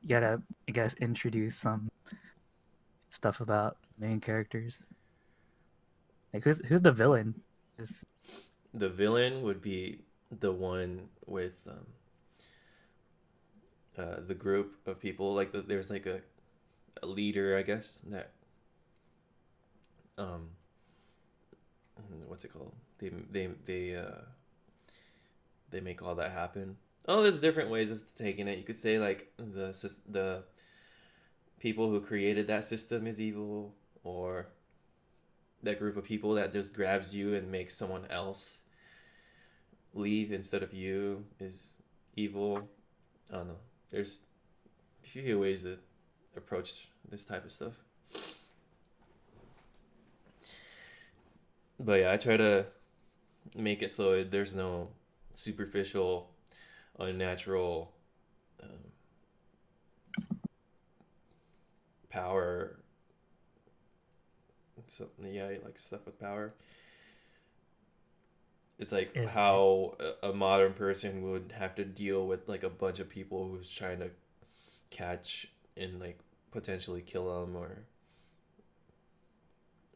you gotta, I guess, introduce some stuff about main characters. Like, who's the villain? Is The villain would be the one with the group of people. Like there's like a leader, I guess. That um, what's it called? They make all that happen. Oh, there's different ways of taking it. You could say like the people who created that system is evil, or that group of people that just grabs you and makes someone else leave instead of you is evil. I don't know. There's a few ways to approach this type of stuff. But yeah, I try to make it so there's no superficial, unnatural power. So yeah, like stuff with power. It's like is how a modern person would have to deal with like a bunch of people who's trying to catch and like potentially kill them or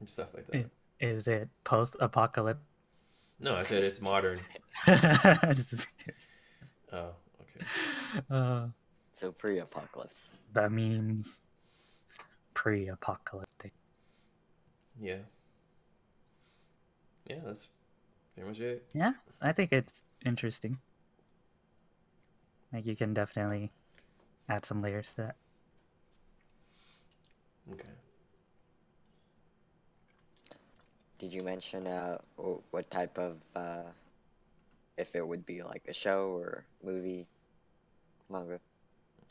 stuff like that. is it post-apocalyptic? No, I said it's modern. Just- Oh, okay. so pre-apocalypse. that means pre-apocalyptic. Yeah. Yeah, that's pretty much it. Yeah, I think it's interesting. Like, you can definitely add some layers to that. Okay. Did you mention what type of if it would be like a show or movie, manga?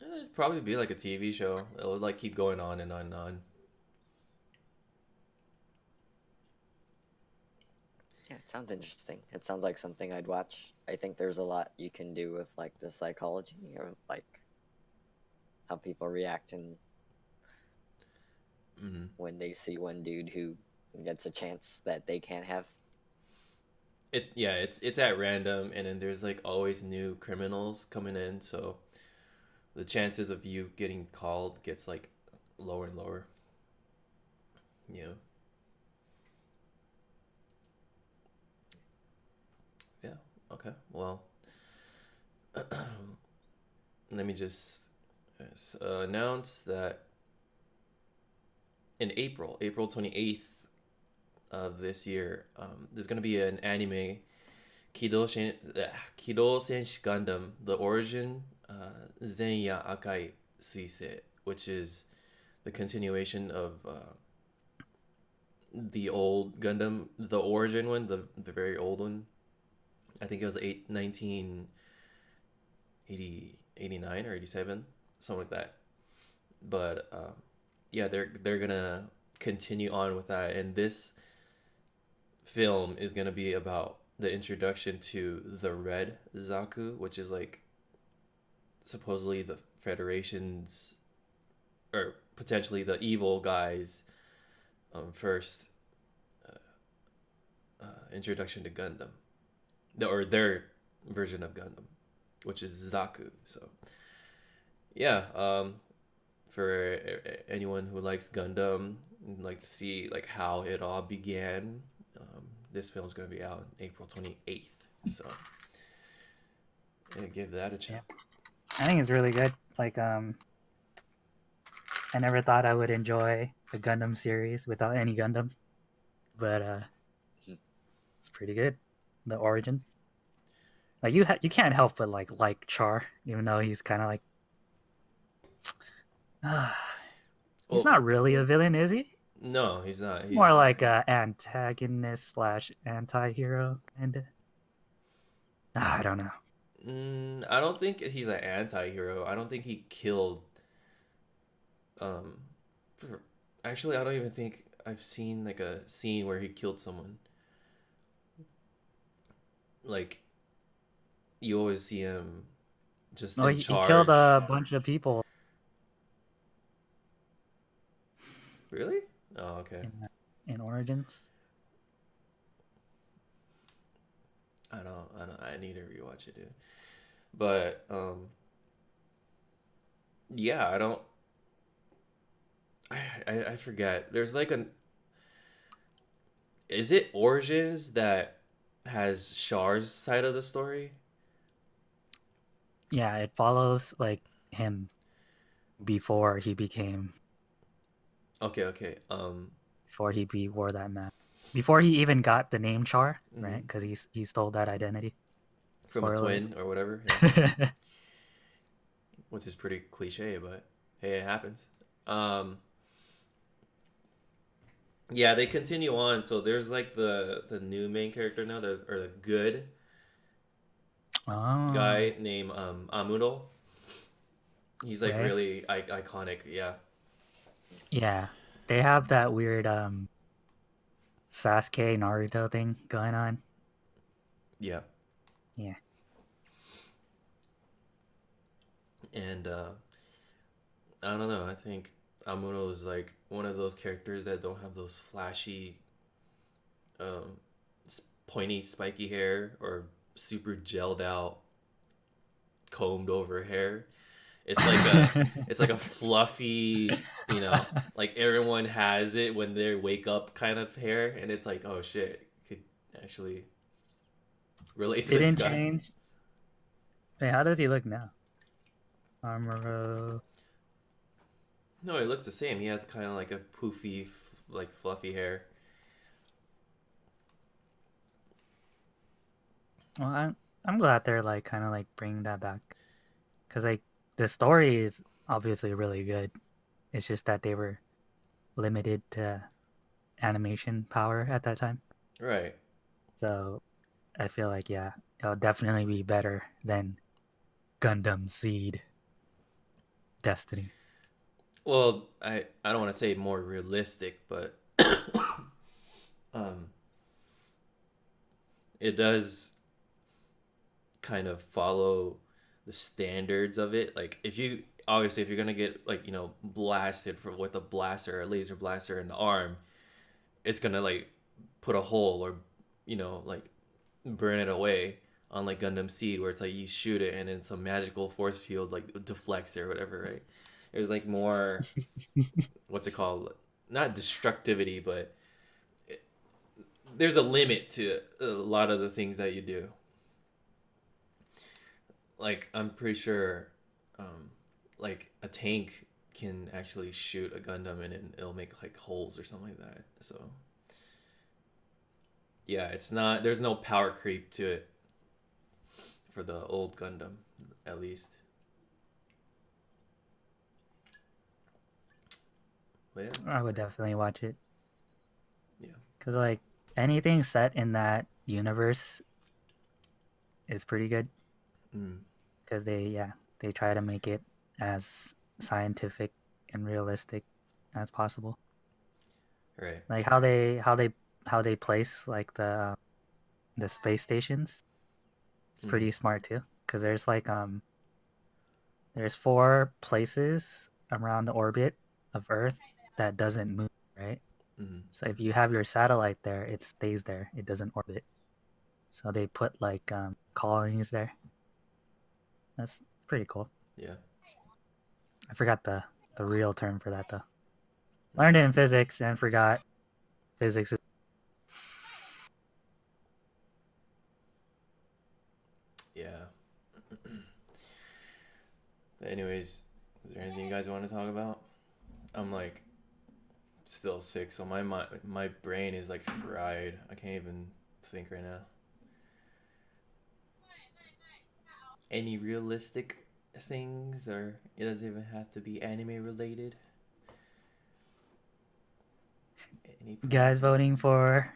It'd probably be like a TV show. It would like keep going on and on and on. Yeah, it sounds interesting. It sounds like something I'd watch. I think there's a lot you can do with like the psychology or like how people react and Mm-hmm. when they see one dude who gets a chance that they can't have. It's at random, and then there's like always new criminals coming in, so the chances of you getting called gets like lower and lower. Yeah. Yeah. Okay. Well, let me just announce that in April 28th of this year, there's gonna be an anime, Kido Senshi Gundam: The Origin, Zenya Akai Suisei, which is the continuation of the old Gundam, the origin one, the very old one. I think it was 1989 or 87, something like that. But yeah, they're gonna continue on with that, and this film is gonna be about the introduction to the Red Zaku, which is like supposedly the Federation's, or potentially the evil guys' first introduction to Gundam, or their version of Gundam, which is Zaku. So yeah, for anyone who likes Gundam and like to see like how it all began, this film's gonna be out April 28th. So yeah, give that a check. Yeah. I think it's really good. Like, I never thought I would enjoy a Gundam series without any Gundam, but it's pretty good. The origin, like you can't help but like Char, even though he's kind of like, he's Well, not really a villain, is he? no, he's not. He's More like a antagonist slash anti-hero, kind of. I don't know. I don't think he's an anti-hero. I don't think he killed. Um, for, actually, I don't even think I've seen like a scene where he killed someone. Like, you always see him just No, in he killed charge. a bunch of people Really? Oh, okay. in Origins. I need to rewatch it, dude. But yeah, I don't. I forget. There's like an. Is it Origins that has Char's side of the story? Yeah, it follows like him before he became Okay, okay. before wore that mask. Before he even got the name Char, right? Mhm. Because he stole that identity. From a Spoiler alert. twin or whatever, yeah. Which is pretty cliche, but hey, it happens. Um, yeah, they continue on. So there's like the new main character now, or the good Oh, guy named Amudo. He's like right. really iconic. Yeah, Yeah, they have that weird Sasuke Naruto thing going on. yeah. Yeah. And I don't know. I think Amuno is like one of those characters that don't have those flashy, um, pointy, spiky hair or super gelled out, combed over hair. It's like a it's like a fluffy, like everyone has it when they wake up kind of hair, and it's like, oh shit, could actually relate to this Didn't guy. change. Wait, how does he look now? Armoro. No, it looks the same. He has kind of like a poofy, like fluffy hair. Well, I'm glad they're like kind of like bringing that back, because like the story is obviously really good. It's just that they were limited to animation power at that time. Right. So I feel like, yeah, it'll definitely be better than Gundam Seed Destiny. Well, I don't want to say more realistic, but um, it does kind of follow the standards of it. Like if you're gonna get like blasted with a blaster, a laser blaster in the arm, it's gonna like put a hole or like burn it away. Unlike Gundam Seed, where it's like you shoot it and then some magical force field like deflects it or whatever, right? There's like more, what's it called? Not destructivity, but there's a limit to a lot of the things that you do. like I'm pretty sure, like a tank can actually shoot a Gundam and it'll make like holes or something like that. So yeah, it's not. There's no power creep to it for the old Gundam, at least. But yeah, I would definitely watch it. yeah. Because, like, anything set in that universe is pretty good. Mm, Because they try to make it as scientific and realistic as possible. right. Like how they place like the space stations. It's Mm-hmm. pretty smart too. Because there's like there's 4 places around the orbit of Earth that doesn't move, right? Mm-hmm. So if you have your satellite there, it stays there. It doesn't orbit. So they put like colonies there. That's pretty cool. Yeah. I forgot the real term for that though. Mm-hmm. Learned it in physics and forgot physics. Yeah. But anyways, is there anything you guys want to talk about? I'm like still sick, so my brain is like fried. I can't even think right now. Any realistic things, or it doesn't even have to be anime related. Any You guys practical? voting for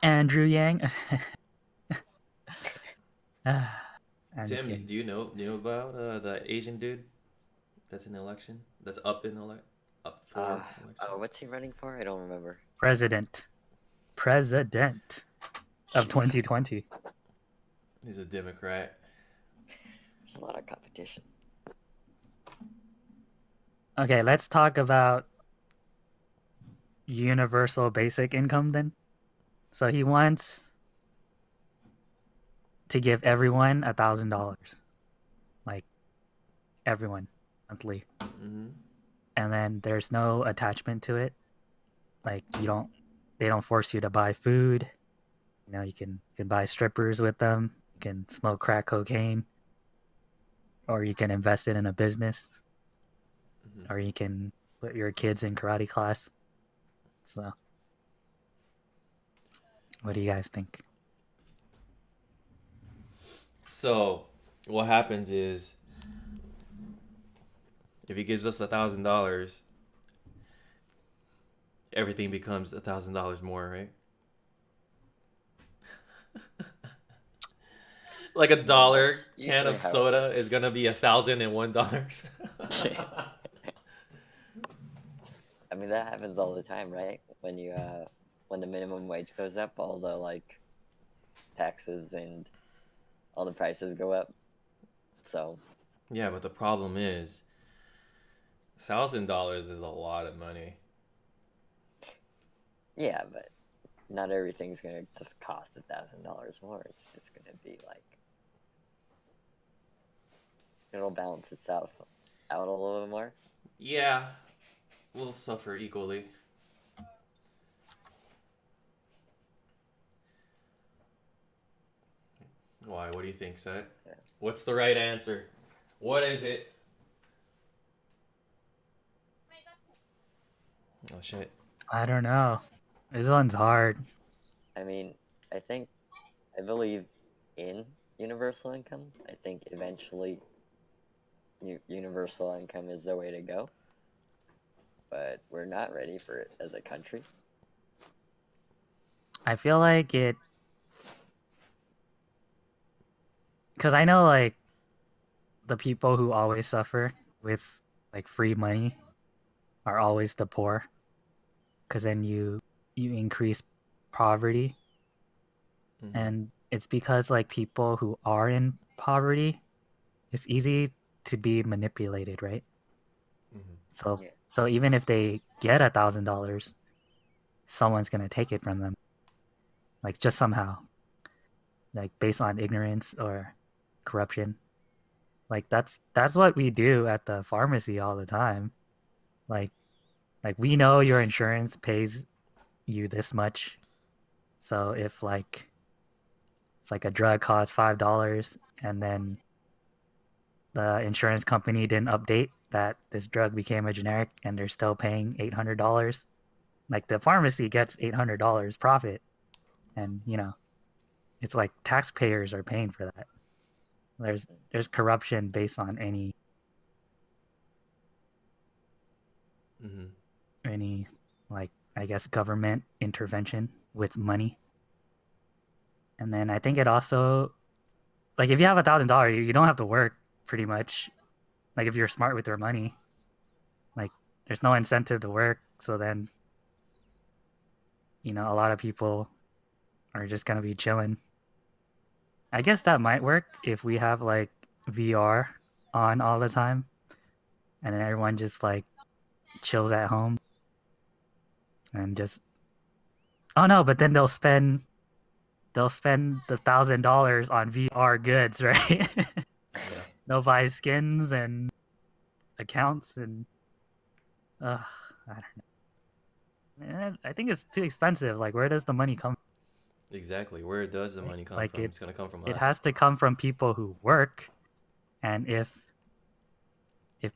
Andrew Yang? I'm just Tim, kidding. do you know about the Asian dude that's in the election? That's up for election. What's he running for? I don't remember. President of 2020. He's a Democrat. There's a lot of competition. Okay, let's talk about universal basic income then. So he wants to give everyone $1,000, like everyone monthly, Mm-hmm. and then there's no attachment to it. Like they don't force you to buy food. You know, you can buy strippers with them. You can smoke crack cocaine, or you can invest it in a business, Mm-hmm. or you can put your kids in karate class. So, what do you guys think? So what happens is if he gives us $1,000, everything becomes $1,000 more, right? Like a dollar That's can usually of how it soda is works. gonna be $1,001. I mean, that happens all the time, right? When the minimum wage goes up, all the like taxes and all the prices go up. So Yeah, but the problem is $1,000 is a lot of money. yeah, but not everything's gonna just cost $1,000 more. It's just gonna be like it'll balance itself out a little bit more. Yeah, we'll suffer equally. Why? What do you think, Set? Yeah. What's the right answer? What is it? Oh shit. I don't know. This one's hard. I mean, I believe in universal income. I think eventually universal income is the way to go, but we're not ready for it as a country. I feel like it, because I know like the people who always suffer with like free money are always the poor, because then you increase poverty, Mm-hmm. and it's because like people who are in poverty, it's easy to be manipulated, right? Mm-hmm. So Yeah. so even if they get $1,000, someone's gonna take it from them, like just somehow, like based on ignorance or corruption. Like that's what we do at the pharmacy all the time. Like we know your insurance pays you this much. So if like a drug costs $5 and then the insurance company didn't update that this drug became a generic and they're still paying $800. Like the pharmacy gets $800 profit, and it's like taxpayers are paying for that. There's corruption based on Mm-hmm. any like I guess government intervention with money. And then I think it also, like, if you have $1,000, you don't have to work pretty much. Like if you're smart with your money, like there's no incentive to work. So then, a lot of people are just gonna be chilling. I guess that might work if we have like VR on all the time, and then everyone just like chills at home and just. Oh no! But then they'll spend $1,000 on VR goods, right? Yeah. They'll buy skins and accounts and I don't know. I think it's too expensive. Like, where does the money come Exactly. Where does the from? money come Like from? it It's gonna come from it us. has to come from people who work, and if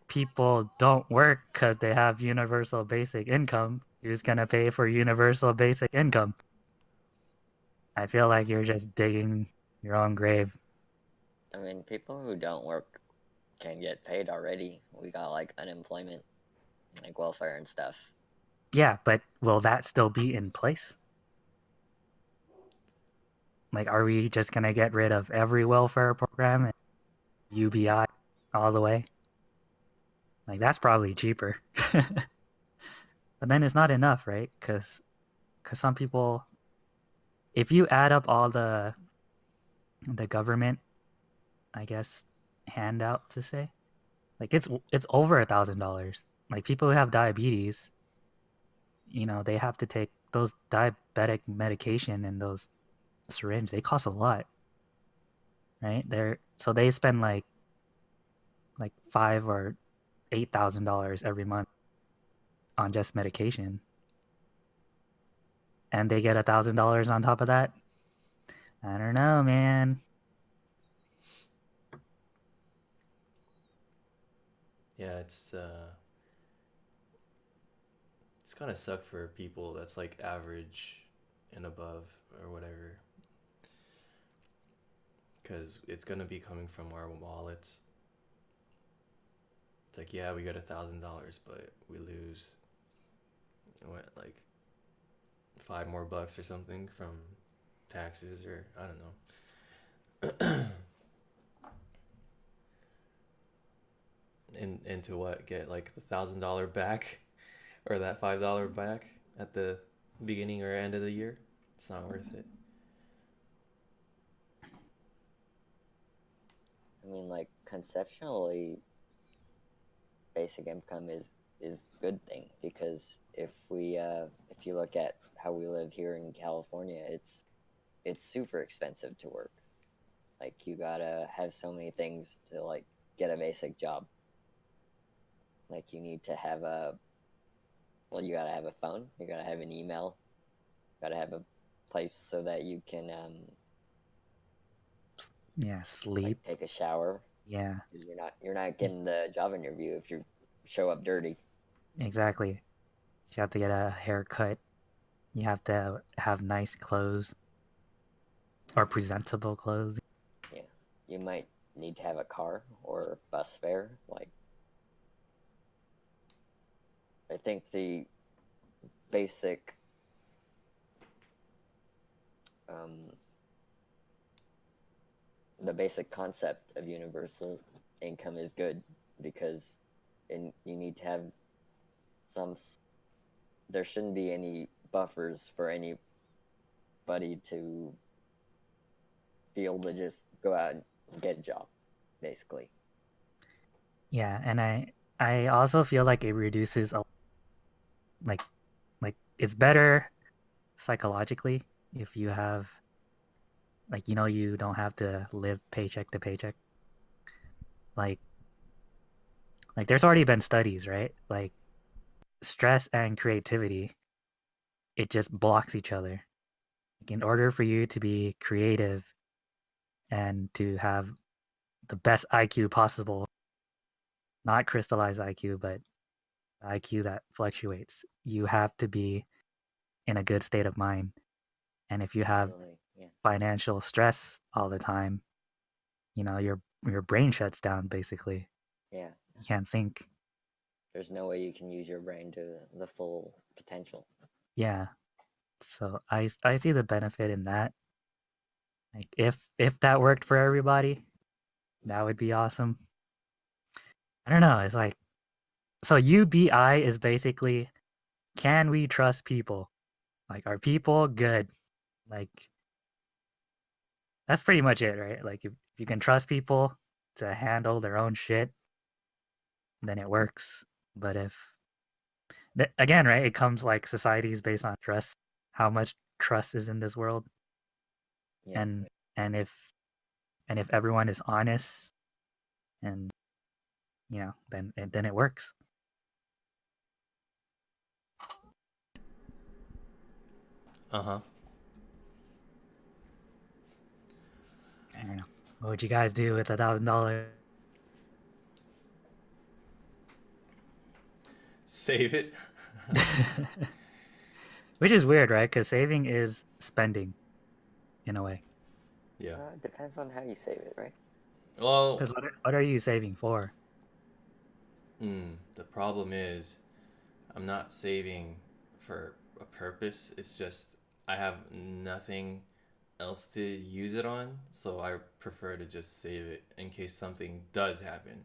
people don't work because they have universal basic income, who's gonna pay for universal basic income? I feel like you're just digging your own grave. I mean, people who don't work can get paid already. We got like unemployment, like welfare and stuff. Yeah, but will that still be in place? Like, are we just gonna get rid of every welfare program and UBI all the way? Like, that's probably cheaper. But then it's not enough, right? Because some people, if you add up all the government, I guess, handout to say, like it's over $1,000. Like people who have diabetes, they have to take those diabetic medication and those syringe. They cost a lot, right? So they spend like $5,000 or $8,000 every month on just medication, and they get $1,000 on top of that. I don't know, man. Yeah, it's gonna suck for people that's like average and above or whatever, because it's gonna be coming from our wallets. It's like, yeah, we got $1,000, but we lose what, like $5 more or something from taxes, or I don't know. And to what, get like $1,000 back, or that $5 back at the beginning or end of the year? It's not worth it. I mean, like conceptually, basic income is good thing because if you look at how we live here in California, it's super expensive to work. Like you gotta have so many things to like get a basic job. Like you need to have you gotta have a phone, you gotta have an email, you gotta have a place so that you can Yeah, like sleep. take a shower. Yeah, You're not getting the job interview if you show up dirty. exactly. You have to get a haircut. You have to have nice clothes or presentable clothes. Yeah, you might need to have a car or bus fare. Like I think basic um, the basic concept of universal income is good because you need to have some. There shouldn't be any buffers for anybody to be able to just go out and get a job, basically. Yeah, and I also feel like it reduces like it's better psychologically if you have like you don't have to live paycheck to paycheck. Like there's already been studies, right? Like stress and creativity, it just blocks each other. Like in order for you to be creative and to have the best IQ possible, not crystallized IQ, but IQ that fluctuates. You have to be in a good state of mind. And if you have Absolutely. Yeah. financial stress all the time, your brain shuts down basically. Yeah. You can't think. There's no way you can use your brain to the full potential. Yeah. So I see the benefit in that. Like if that worked for everybody, that would be awesome. I don't know. It's like, so UBI is basically, can we trust people? Like, are people good? Like, that's pretty much it, right? Like, if you can trust people to handle their own shit, then it works. But again, right, it comes like society is based on trust. How much trust is in this world? Yeah. And if everyone is honest, and then it works. Uh-huh. I don't know. What would you guys do with $1,000? Save it. Which is weird, right? Because saving is spending, in a way. Yeah. It depends on how you save it, right? Well, Because what are you saving for? the problem is I'm not saving for a purpose. It's just I have nothing else to use it on, so I prefer to just save it in case something does happen.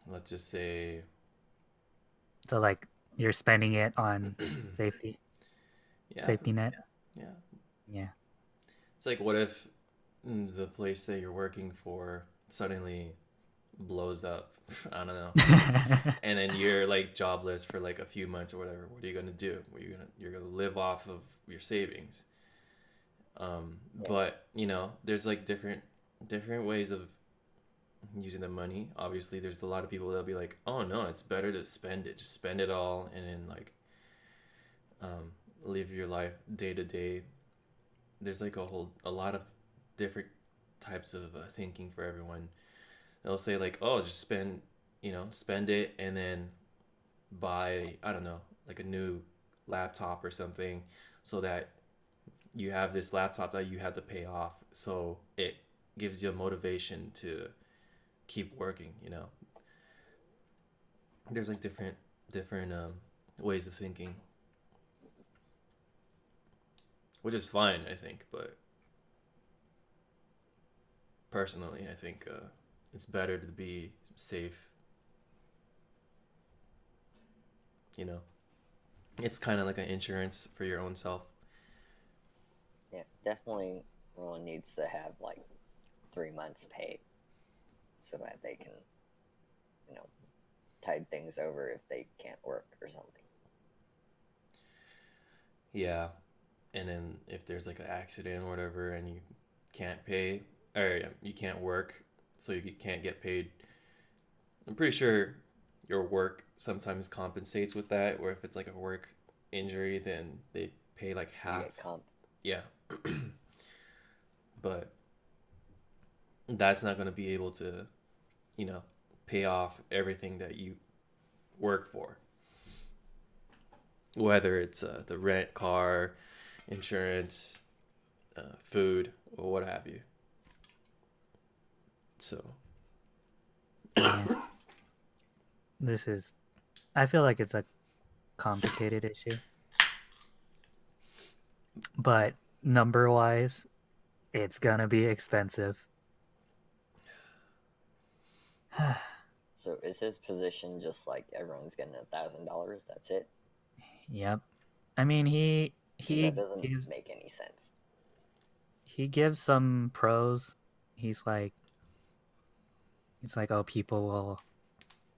Let's just say, So like you're spending it on safety yeah, net. yeah. Yeah. It's like, what if the place that you're working for suddenly blows up? I don't know. And then you're like jobless for like a few months or whatever. What are you gonna do? You're gonna live off of your savings. But there's like different ways of using the money. Obviously, there's a lot of people that'll be like, oh no, it's better to spend it. Just spend it all, and then like live your life day to day. There's like a lot of different types of thinking for everyone. They'll say like, oh, just spend it, and then buy, I don't know, like a new laptop or something, so that you have this laptop that you have to pay off, so it gives you a motivation to keep working. There's like different ways of thinking, which is fine, I think, but personally I think it's better to be safe. It's kind of like an insurance for your own self. Yeah, definitely one needs to have like 3 months paid so that they can, tide things over if they can't work or something. Yeah, and then if there's like an accident or whatever and you can't pay, or yeah, you can't work, so you can't get paid, I'm pretty sure your work sometimes compensates with that, or if it's like a work injury, then they pay like You half. get comp. Yeah. But that's not going to be able to, pay off everything that you work for. Whether it's the rent, car, insurance, food, or what have you. So, Yeah. I feel like it's a complicated issue. But number wise, it's gonna be expensive. So is his position just like everyone's getting $1,000? That's it? Yep. I mean, he Because that doesn't gives make any sense. some pros. He's like, oh, people will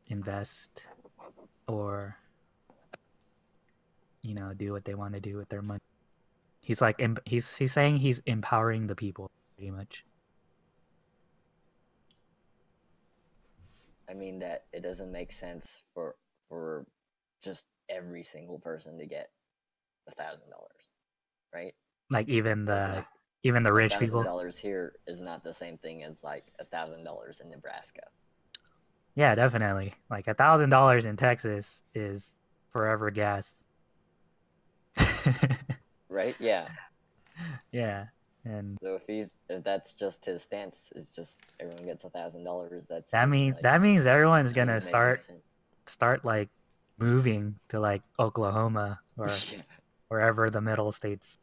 invest or do what they want to do with their money. He's like, he's saying he's empowering the people pretty much. I mean that it doesn't make sense for just every single person to get $1,000, right? Like even Because the like even the rich people. $1,000 here is not the same thing as like $1,000 in Nebraska. Yeah, definitely. Like $1,000 in Texas is forever gas. Right? Yeah. Yeah, and So if that's just his stance, is just everyone gets $1,000. That's that just means like that means everyone's doesn't gonna even make any sense. start like moving to like Oklahoma or Yeah. wherever the middle states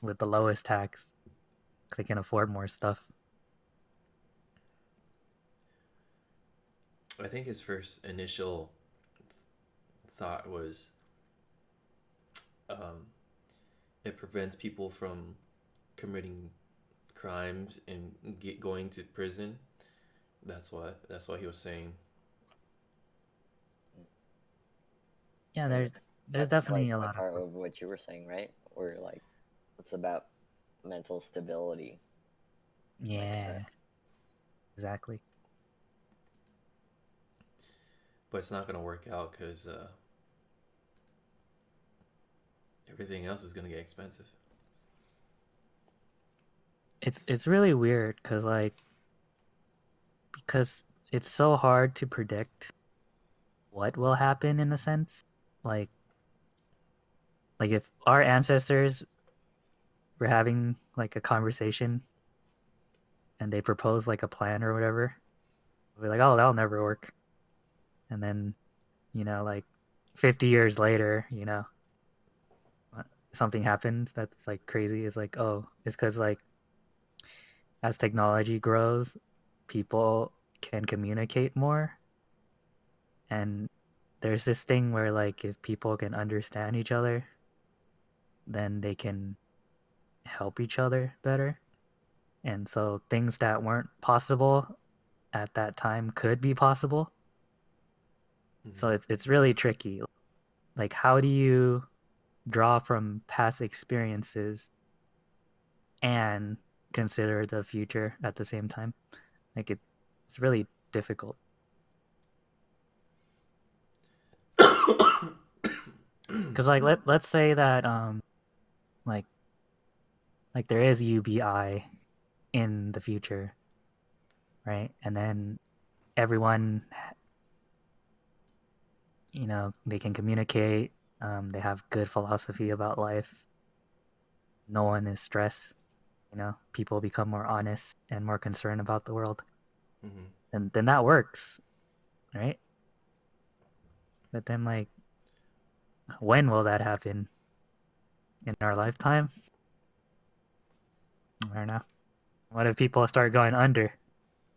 with the lowest tax. They can afford more stuff. I think his first initial thought was um, it prevents people from committing crimes and going to prison. That's what he was saying. Yeah, And there's that's definitely like a a lot of part of what you were saying, right? Where like it's about mental stability, like yeah, stress. exactly. But it's not gonna work out because everything else is gonna get expensive. It's really weird because it's so hard to predict what will happen in a sense. Like like if our ancestors were having like a conversation and they propose like a plan or whatever, we're like, oh, that'll never work. And then, like 50 years later, something happens that's like crazy. It's like, oh, it's because like as technology grows, people can communicate more. And there's this thing where like if people can understand each other, then they can help each other better. And so things that weren't possible at that time could be possible. Mm-hmm. So it's really tricky. Like how do you draw from past experiences and consider the future at the same time? Like it's really difficult. Cuz like let's say that like there is UBI in the future, right? And then everyone, they can communicate. They have good philosophy about life. No one is stressed. People become more honest and more concerned about the world. Mm-hmm. And then that works, right? But then, like, when will that happen? In our lifetime? I don't know. What if people start going under?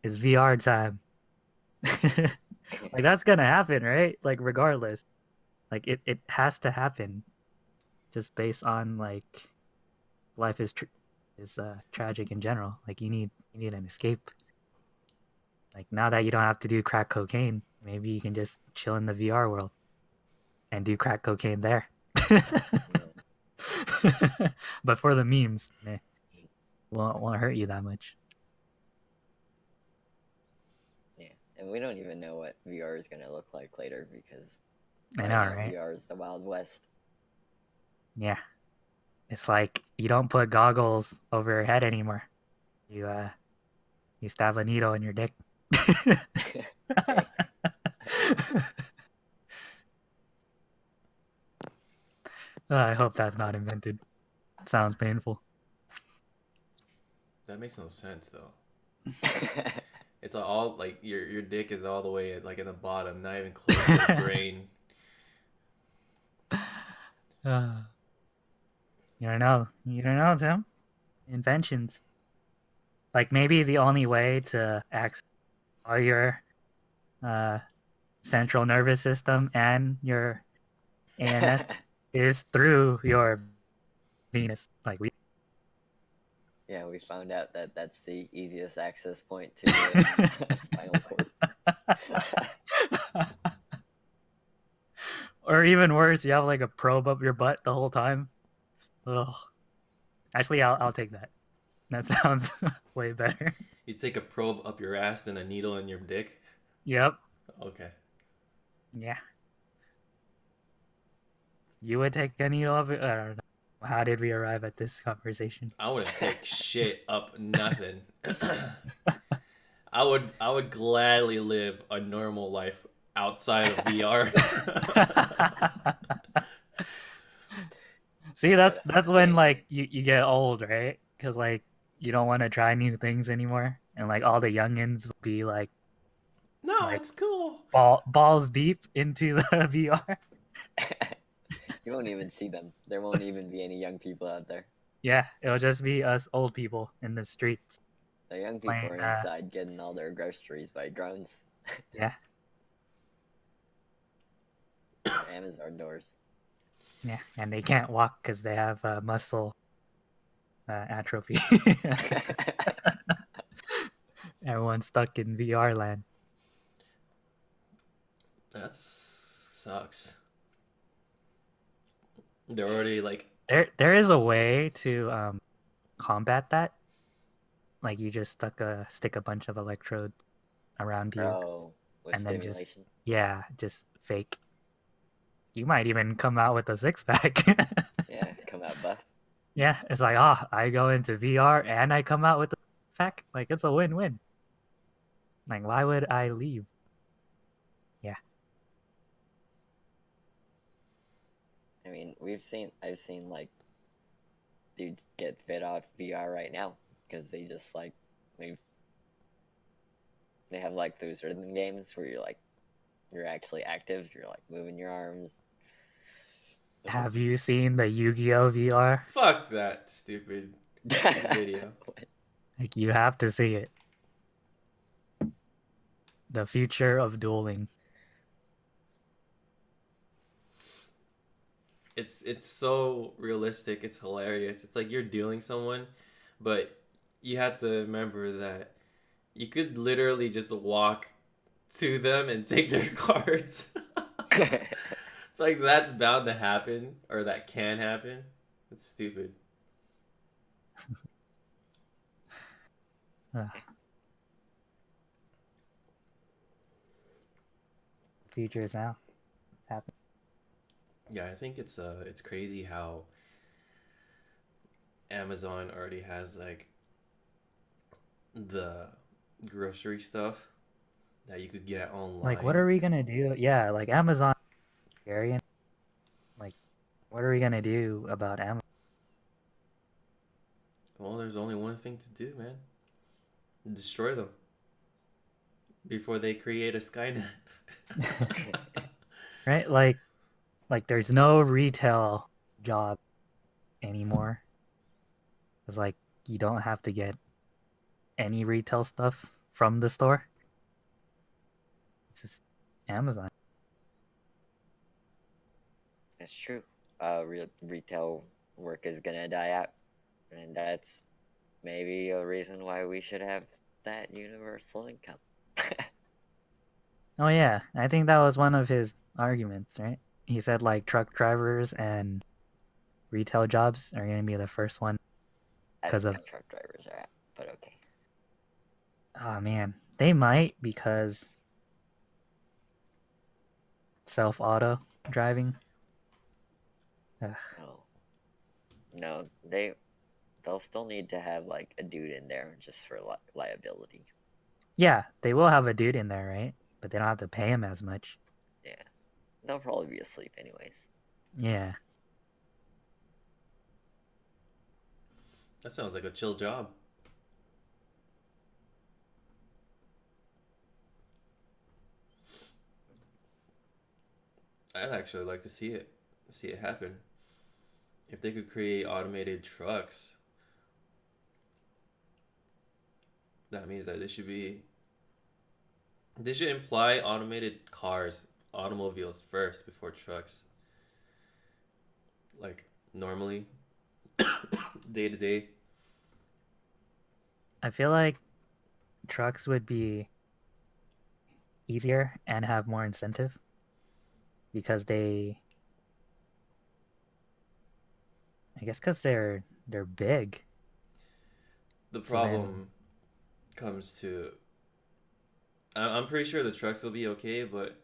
It's VR time. Like, that's gonna happen, right? Like, regardless. Like, it has to happen just based on, like, life is tragic in general. Like, you need an escape. Like, now that you don't have to do crack cocaine, maybe you can just chill in the VR world and do crack cocaine there. But for the memes, won't hurt you that much. Yeah, and we don't even know what VR is gonna look like later because I right know, now right? VR is the Wild West. Yeah, it's like you don't put goggles over your head anymore. You stab a needle in your dick. Hey. I hope that's not invented. Sounds painful. That makes no sense though. It's all like your dick is all the way at, like in the bottom, not even close to the brain. You don't know. You don't know, Tim. Inventions. Like maybe the only way to access all your uh, central nervous system and your ANS is through your Venus. Like we. Yeah, we found out that that's the easiest access point to the spinal cord. Or even worse, you have like a probe up your butt the whole time. Ugh. Actually, I'll take that. That sounds way better. You take a probe up your ass, then a needle in your dick. Yep. Okay. Yeah. You would take a needle up it? I don't know. How did we arrive at this conversation? I wouldn't take shit up nothing. I would gladly live a normal life outside of VR. See, But that's when like you get old, right? Because like you don't want to try new things anymore, and like all the youngins will be No, like it's cool. balls deep into the VR. you won't even see them. There won't even be any young people out there. Yeah, it'll just be us old people in the streets The young people playing. are inside getting all their groceries by drones. Yeah, Or Amazon doors. yeah, and they can't walk because they have muscle atrophy. Everyone's stuck in VR land. That sucks. They're already like There is a way to combat that. Like you just stick a bunch of electrodes around you, Oh, with and then just stimulation. just fake. You might even come out with a six pack. Yeah, come out buff. Yeah, it's like, I go into VR and I come out with a pack. Like it's a win-win. Like why would I leave? Yeah. I mean, I've seen like dudes get fit off VR right now because they just like they they have like those rhythm games where you're actually active. You're like moving your arms. Have you seen the Yu-Gi-Oh VR? fuck that stupid video. Like you have to see it. The future of dueling. It's so realistic. It's hilarious. It's like you're dealing someone, but you have to remember that you could literally just walk to them and take their cards. It's like that's bound to happen or that can happen. It's stupid. Future is now. Happen. Yeah, I think it's crazy how Amazon already has like the grocery stuff that you could get online. Like what are we gonna do? Yeah, like Amazon scary. Like what are we gonna do about Amazon? Well, there's only one thing to do, man. Destroy them before they create a Skynet. Right? Like there's no retail job anymore. It's like you don't have to get any retail stuff from the store. It's just Amazon. That's true. Retail work is gonna die out, and that's maybe a reason why we should have that universal income. Oh yeah, I think that was one of his arguments, right? He said like truck drivers and retail jobs are going to be the first one I because don't of think truck drivers are out, but okay. oh man, they might because self-auto driving. Ugh. No, they'll still need to have like a dude in there just for liability. Yeah, they will have a dude in there, right? But they don't have to pay him as much. Yeah, they'll probably be asleep anyways. Yeah. That sounds like a chill job. I'd actually like to see it happen. If they could create automated trucks, that means that they should imply automated cars, automobiles first before trucks. Like normally, day to day. I feel like trucks would be easier and have more incentive because I guess because they're big. The So then problem comes to. I'm pretty sure the trucks will be okay, but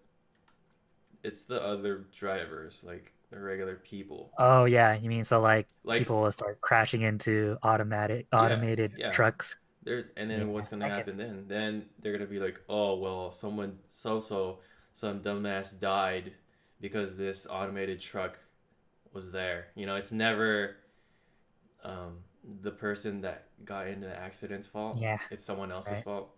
it's the other drivers. Like regular people. Oh yeah, you mean so like Like, people will start crashing into yeah, automated yeah. trucks? There, and Yeah, then what's gonna I can. happen then? Then they're gonna be like, oh well, someone some dumbass died because this automated truck was there. You know, it's never um, the person that got into the accident's fault. Yeah, It's someone else's right. fault,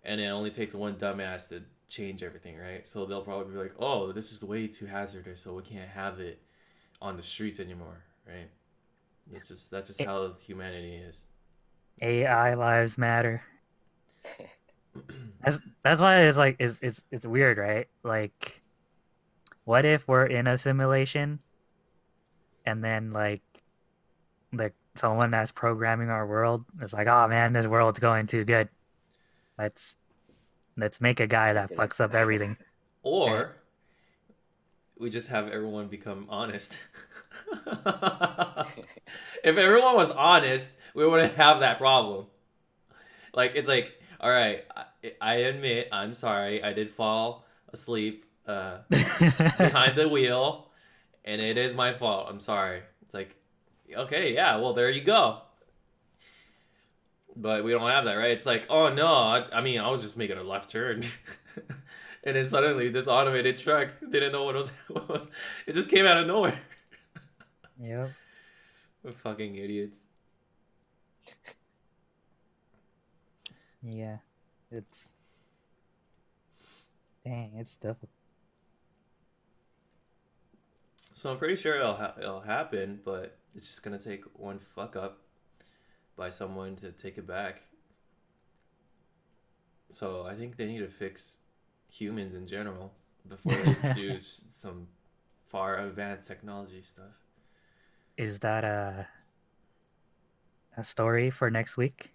and it only takes one dumbass to change everything, right? So they'll probably be like, oh, this is way too hazardous, so we can't have it on the streets anymore, right? That's just A- how humanity is. It's AI stupid. lives matter. That's why it's like it's weird, right? Like, what if we're in a simulation and then like someone that's programming our world is like, oh man, this world's going too good. Let's let's make a guy Take that it fucks up everything. Right? Or we just have everyone become honest. If everyone was honest, we wouldn't have that problem. Like, it's like, all right, I admit I'm sorry. I did fall asleep behind the wheel, and it is my fault. I'm sorry. It's like, okay, yeah, well, there you go. But we don't have that, right? It's like, oh no, I mean, I was just making a left turn. And then suddenly this automated truck didn't know what was it just came out of nowhere. Yep. We're fucking idiots. Yeah. It's dang, it's difficult. So I'm pretty sure it'll happen, but it's just gonna take one fuck up by someone to take it back. So I think they need to fix humans in general before they do some far advanced technology stuff. Is that a story for next week?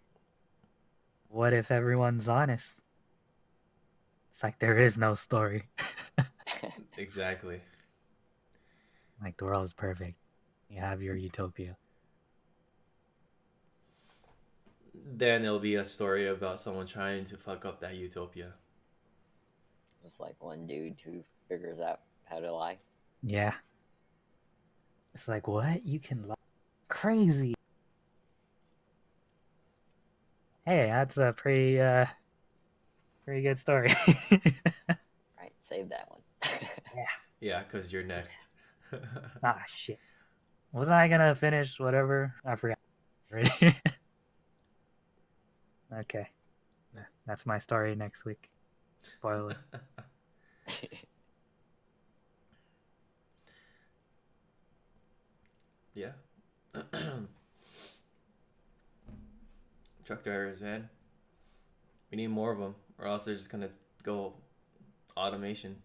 What if everyone's honest? It's like there is no story. Exactly. Like the world is perfect. You have your utopia. Then it'll be a story about someone trying to fuck up that utopia. Just like one dude who figures out how to lie. Yeah. It's like what? You can lie? Crazy. Hey, that's a pretty good story. Right, save that one. Yeah. Yeah, because you're next. Ah shit. Wasn't I gonna finish whatever? I forgot. Right? Okay. That's my story next week. Spoiler. Yeah. Truck drivers, man. We need more of them, or else they're just gonna go automation.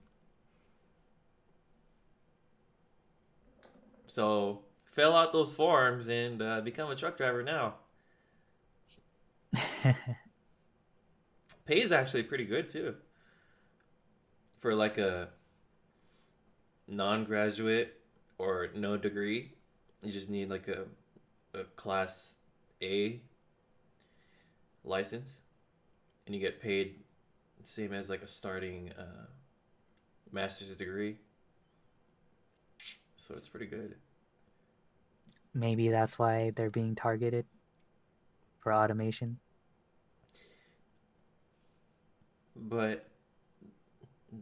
So fill out those forms and become a truck driver now. Pay is actually pretty good too for like a non-graduate or no degree. You just need like a class A license, and you get paid the same as like a starting master's degree. So it's pretty good. Maybe that's why they're being targeted for automation. But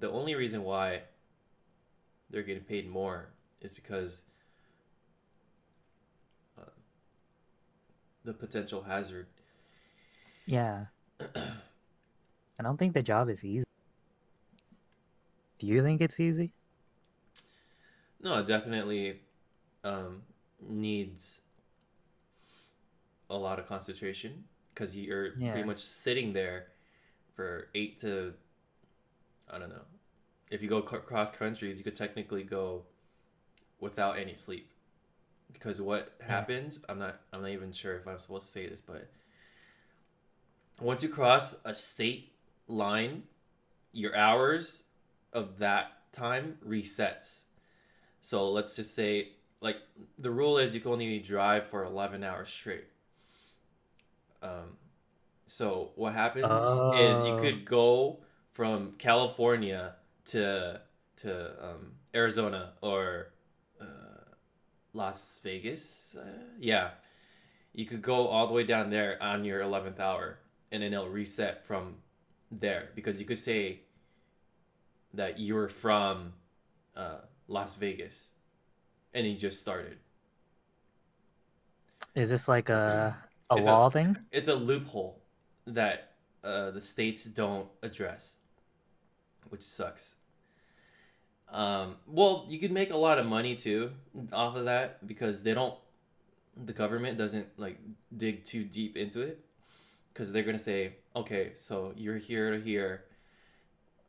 the only reason why they're getting paid more is because uh, the potential hazard. Yeah. I don't think the job is easy. Do you think it's easy? No, it definitely um, needs a lot of concentration because you're pretty Yeah. much sitting there for 8 to, I don't know. If you go cross countries, you could technically go without any sleep because what Yeah. happens, I'm not even sure if I'm supposed to say this, but once you cross a state line, your hours of that time resets. So let's just say, like, the rule is you can only drive for 11 hours straight. Um, so what happens is you Oh. could go from California to Arizona or Las Vegas. Yeah, you could go all the way down there on your 11th hour, and then it'll reset from there because you could say that you were from uh, Las Vegas and you just started. Is this like a It's a law thing? it's a loophole that the states don't address, which sucks. Well, you could make a lot of money too off of that because they don't. The government doesn't like dig too deep into it because they're gonna say, okay, so you're here to here,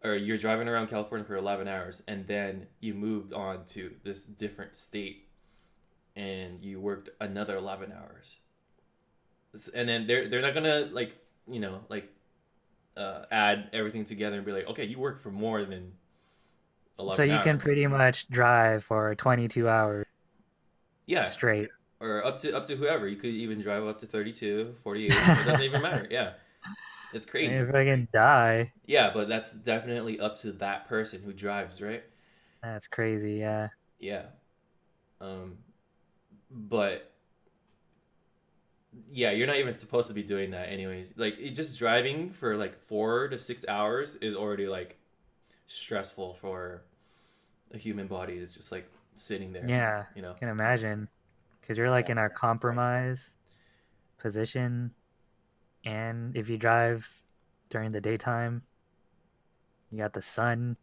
or you're driving around California for 11 hours, and then you moved on to this different state, and you worked another 11 hours, and then they're not gonna like like add everything together and be like, okay, you work for more than So 11 you can hours. pretty much drive for 22 hours Yeah, straight. or up to whoever. You could even drive up to 32, 48. It doesn't even matter. Yeah, it's crazy. If I can die, Yeah, but that's definitely up to that person who drives, right? that's crazy. Yeah. Yeah. Um, but yeah, you're not even supposed to be doing that anyways. Like just driving for like 4 to 6 hours is already like stressful for a human body. It's just like sitting there, Yeah, you know. can imagine. Because you're like in a compromise position, and if you drive during the daytime, you got the sun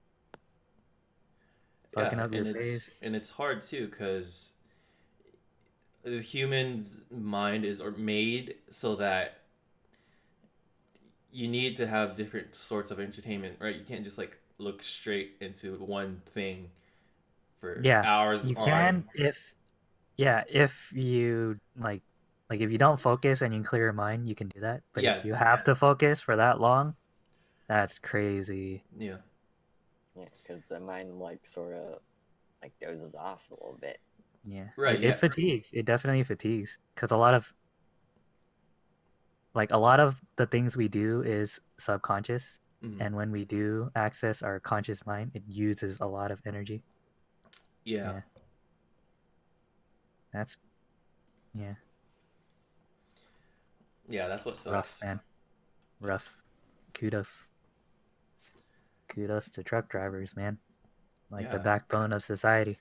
fucking Yeah, up your and it's face. and it's hard too because the human's mind is made so that you need to have different sorts of entertainment, right? You can't just like look straight into one thing for Yeah, hours you on. can if you like if you don't focus and you clear your mind, you can do that. But Yeah, if you have to focus for that long, that's crazy. yeah, Yeah, because the mind like sort of like dozes off a little bit. Yeah, right. it Yeah, fatigues. It definitely fatigues because a lot of the things we do is subconscious, mm, and when we do access our conscious mind, it uses a lot of energy. yeah, Yeah, that's yeah, yeah. That's what rough, sucks. man. Rough. Kudos. Kudos to truck drivers, man. Like the Yeah, backbone of society.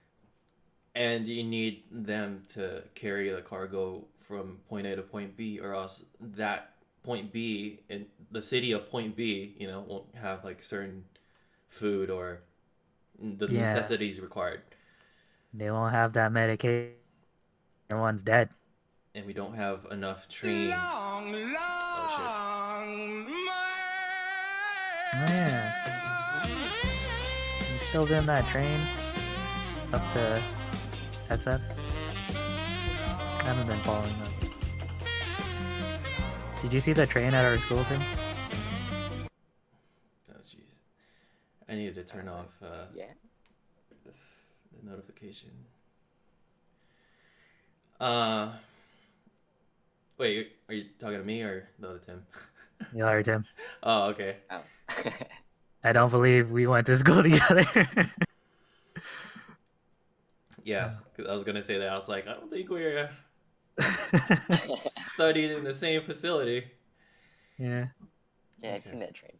and you need them to carry the cargo from point A to point B, or else that point B in the city of point B, won't have like certain food or the Yeah, necessities required, they won't have that medication. Everyone's dead. and we don't have enough trains. Long, Oh shit! long Oh yeah, you still doing that train up to SF? I haven't been following them. Did you see the train at our school, Tim? Oh jeez, I needed to turn off Yeah. the notification. Uh, wait, are you talking to me or the other Tim? You are, Tim. Oh, okay. Oh. I don't believe we went to school together. Yeah, because I was gonna say that. I was like, I don't think we're studied in the same facility. Yeah. Yeah, I've seen that train.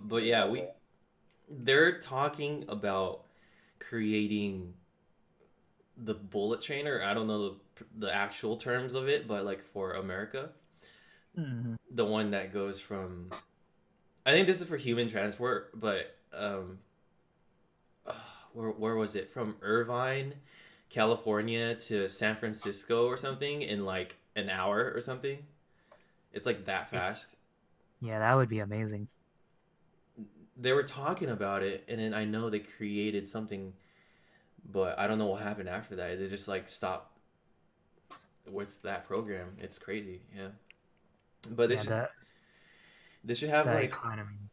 But yeah, they're talking about creating the bullet train, or I don't know the actual terms of it, but like for America, Mhm. the one that goes from, I think this is for human transport, but where was it, from Irvine, California to San Francisco or something in like an hour or something. It's like that fast. Yeah, that would be amazing. They were talking about it, and then I know they created something, but I don't know what happened after that. They just like stopped with that program. It's crazy, yeah. But Yeah, the they should have the like economy.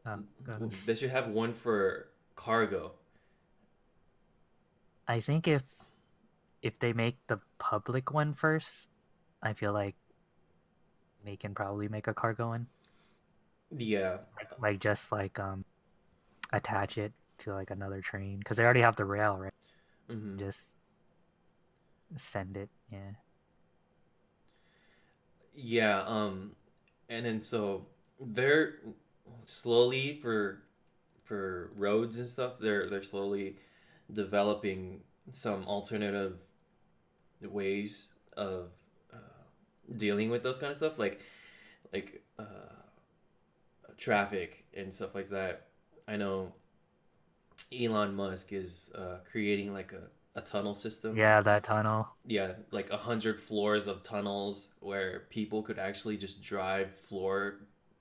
Oh, go ahead. they should have one for cargo. I think if they make the public one first, I feel like they can probably make a cargo one. Yeah, Like just like attach it to like another train because they already have the rail, right? Mm-hmm. Just send it. Yeah. Yeah. And then so they're slowly for roads and stuff. They're slowly developing some alternative ways of uh, dealing with those kind of stuff, like traffic and stuff like that. I know Elon Musk is creating like a tunnel system. Yeah, that tunnel. Yeah, like 100 floors of tunnels where people could actually just drive floor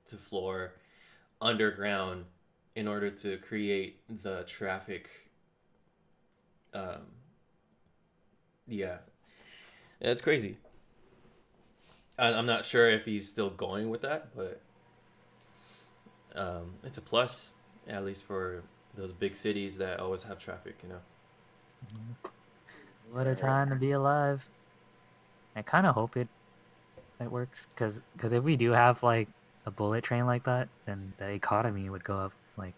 to floor underground in order to create the traffic. Um, yeah, it's crazy. I'm not sure if he's still going with that, but it's a plus, at least for those big cities that always have traffic. What Yeah, a time to be alive. I kind of hope it works because if we do have like a bullet train like that, then the economy would go up, like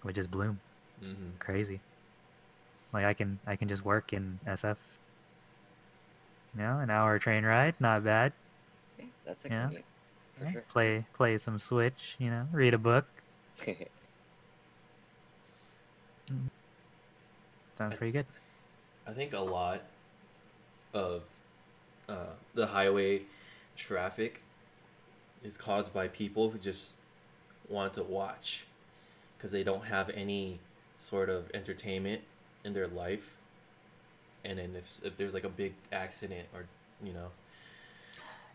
would just bloom. Mm-hmm. Crazy. Like I can just work in SF. An hour train ride, not bad. yeah, that's a Yeah. commute for Yeah. sure. Play some Switch. Read a book. Sounds I, pretty good. I think a lot of the highway traffic is caused by people who just want to watch because they don't have any sort of entertainment in their life. And then if there's like a big accident or you know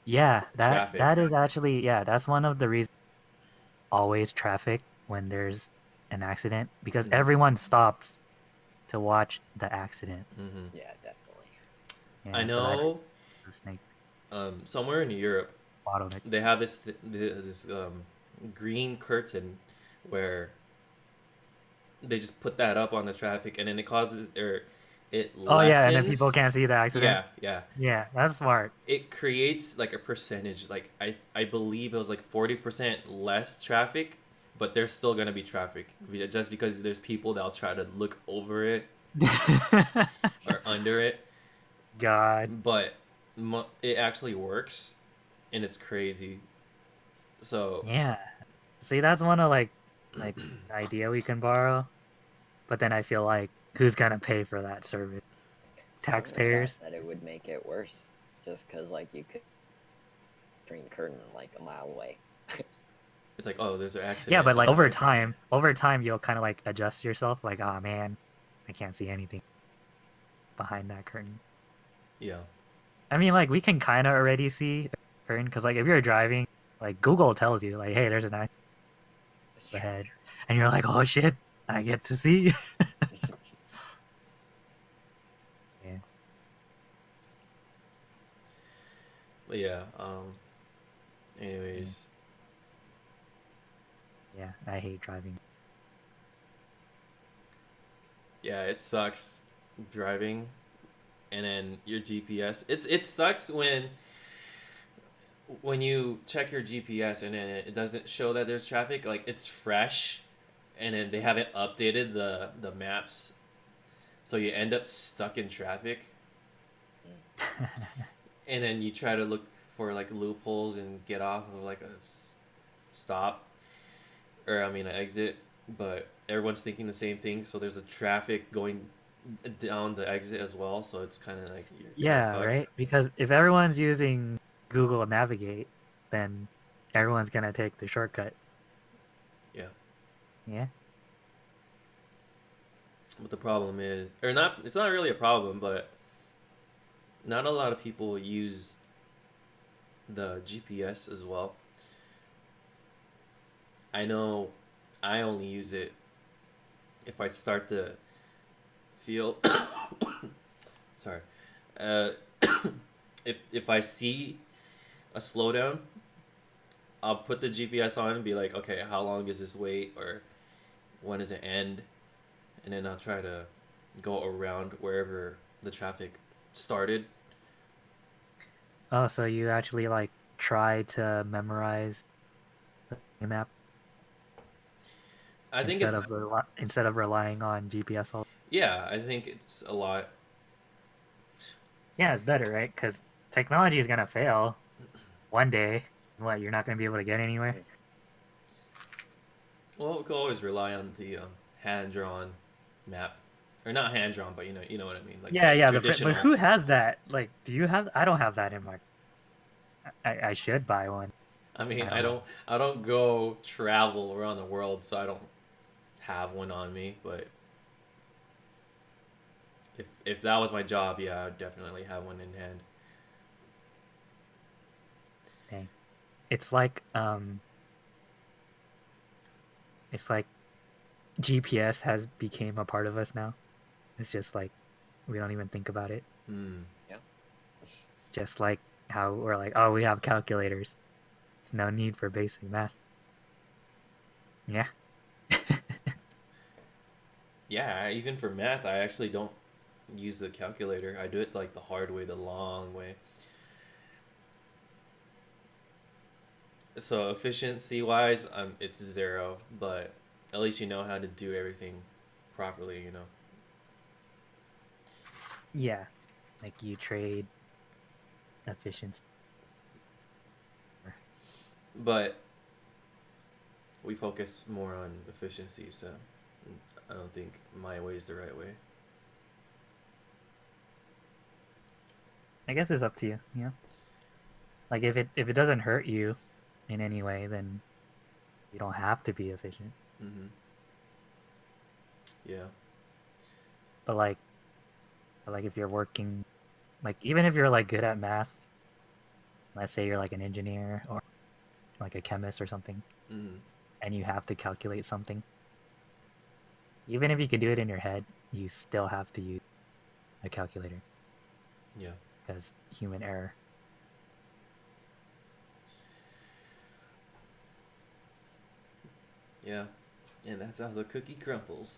Yeah, traffic. that is actually, yeah, that's one of the reasons always traffic when there's an accident because Mm-hmm. everyone stops to watch the accident. Mm-hmm. Yeah, definitely. I Yeah, so that just know the snake somewhere in Europe bottleneck. they have this green curtain where they just put that up on the traffic and then it causes or it Oh yeah, and then people lessens. can't see the accident. Yeah, yeah. Yeah, that's smart. It creates like a percentage. Like I believe it was like 40% less traffic, but there's still gonna be traffic just because there's people that'll try to look over it or under it. God. But it actually works, and it's crazy. So Yeah. See, that's one of like an idea we can borrow, but then I feel like who's gonna pay for that service? I would have thought Taxpayers. that it would make it worse, just because like you could green curtain like a mile away. it's like, oh, there's an Yeah, accident. but like Oh, over time you'll kind of like adjust yourself like, oh man, I can't see anything behind that curtain. yeah. I mean, like we can kind of already see a curtain because like if you're driving, like Google tells you like, hey, there's an accident It's true. ahead, and you're like, oh shit, I get to see. Yeah. But yeah. Anyways, Yeah, I hate driving. yeah, it sucks driving, and then your GPS. It sucks when you check your GPS and then it doesn't show that there's traffic. Like it's fresh, and then they haven't updated the maps, so you end up stuck in traffic, and then you try to look for like loopholes and get off of like a stop, or I mean an exit, but everyone's thinking the same thing. So there's a traffic going down the exit as well. So it's kind of like you're kind of Yeah, fucked. right? Because if everyone's using Google Navigate, then everyone's gonna take the shortcut. Yeah. Yeah. But the problem is, or not, it's not really a problem, but not a lot of people use the GPS as well. I know I only use it if I start to feel, sorry, uh, if I see a slowdown, I'll put the GPS on and be like, okay, how long is this wait, or when does it end? And then I'll try to go around wherever the traffic started. Oh, so you actually like try to memorize the map? I think instead of relying on GPS all. Yeah, I think it's a lot. Yeah, it's better, right? Because technology is gonna fail one day. What, you're not gonna be able to get anywhere? Well, we could always rely on the hand drawn map, or not hand drawn, but you know what I mean, like Yeah, the yeah. traditional. But who has that? Like, do you have? I don't have that in my. I should buy one. I mean, I don't know. I don't go travel around the world, so I don't have one on me. But if that was my job, yeah, I'd definitely have one in hand. Dang. It's like GPS has became a part of us now. It's just like we don't even think about it. Hmm. Yeah. Just like how we're like, oh, we have calculators. There's no need for basic math. Yeah. Yeah, even for math, I actually don't use the calculator. I do it like the hard way, the long way. So efficiency wise, it's zero, but at least you know how to do everything properly, you know. Yeah. Like you trade efficiency. But we focus more on efficiency, so I don't think my way is the right way. I guess it's up to you, you know? Like if it doesn't hurt you in any way, then you don't have to be efficient. Mm-hmm. Yeah. But like if you're working, like even if you're like good at math, let's say you're like an engineer or like a chemist or something, Mm-hmm. and you have to calculate something, even if you can do it in your head, you still have to use a calculator Yeah. because human error. Yeah. And that's how the cookie crumbles.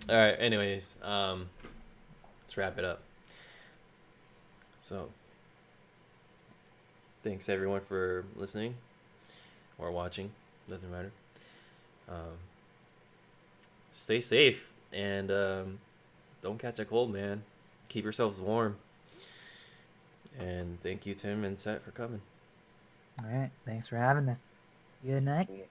All right. Anyways, let's wrap it up. So, thanks everyone for listening or watching. Doesn't matter. Um, stay safe and don't catch a cold, man. Keep yourselves warm. And thank you, Tim and Set, for coming. All right, thanks for having us. Good night. Yeah.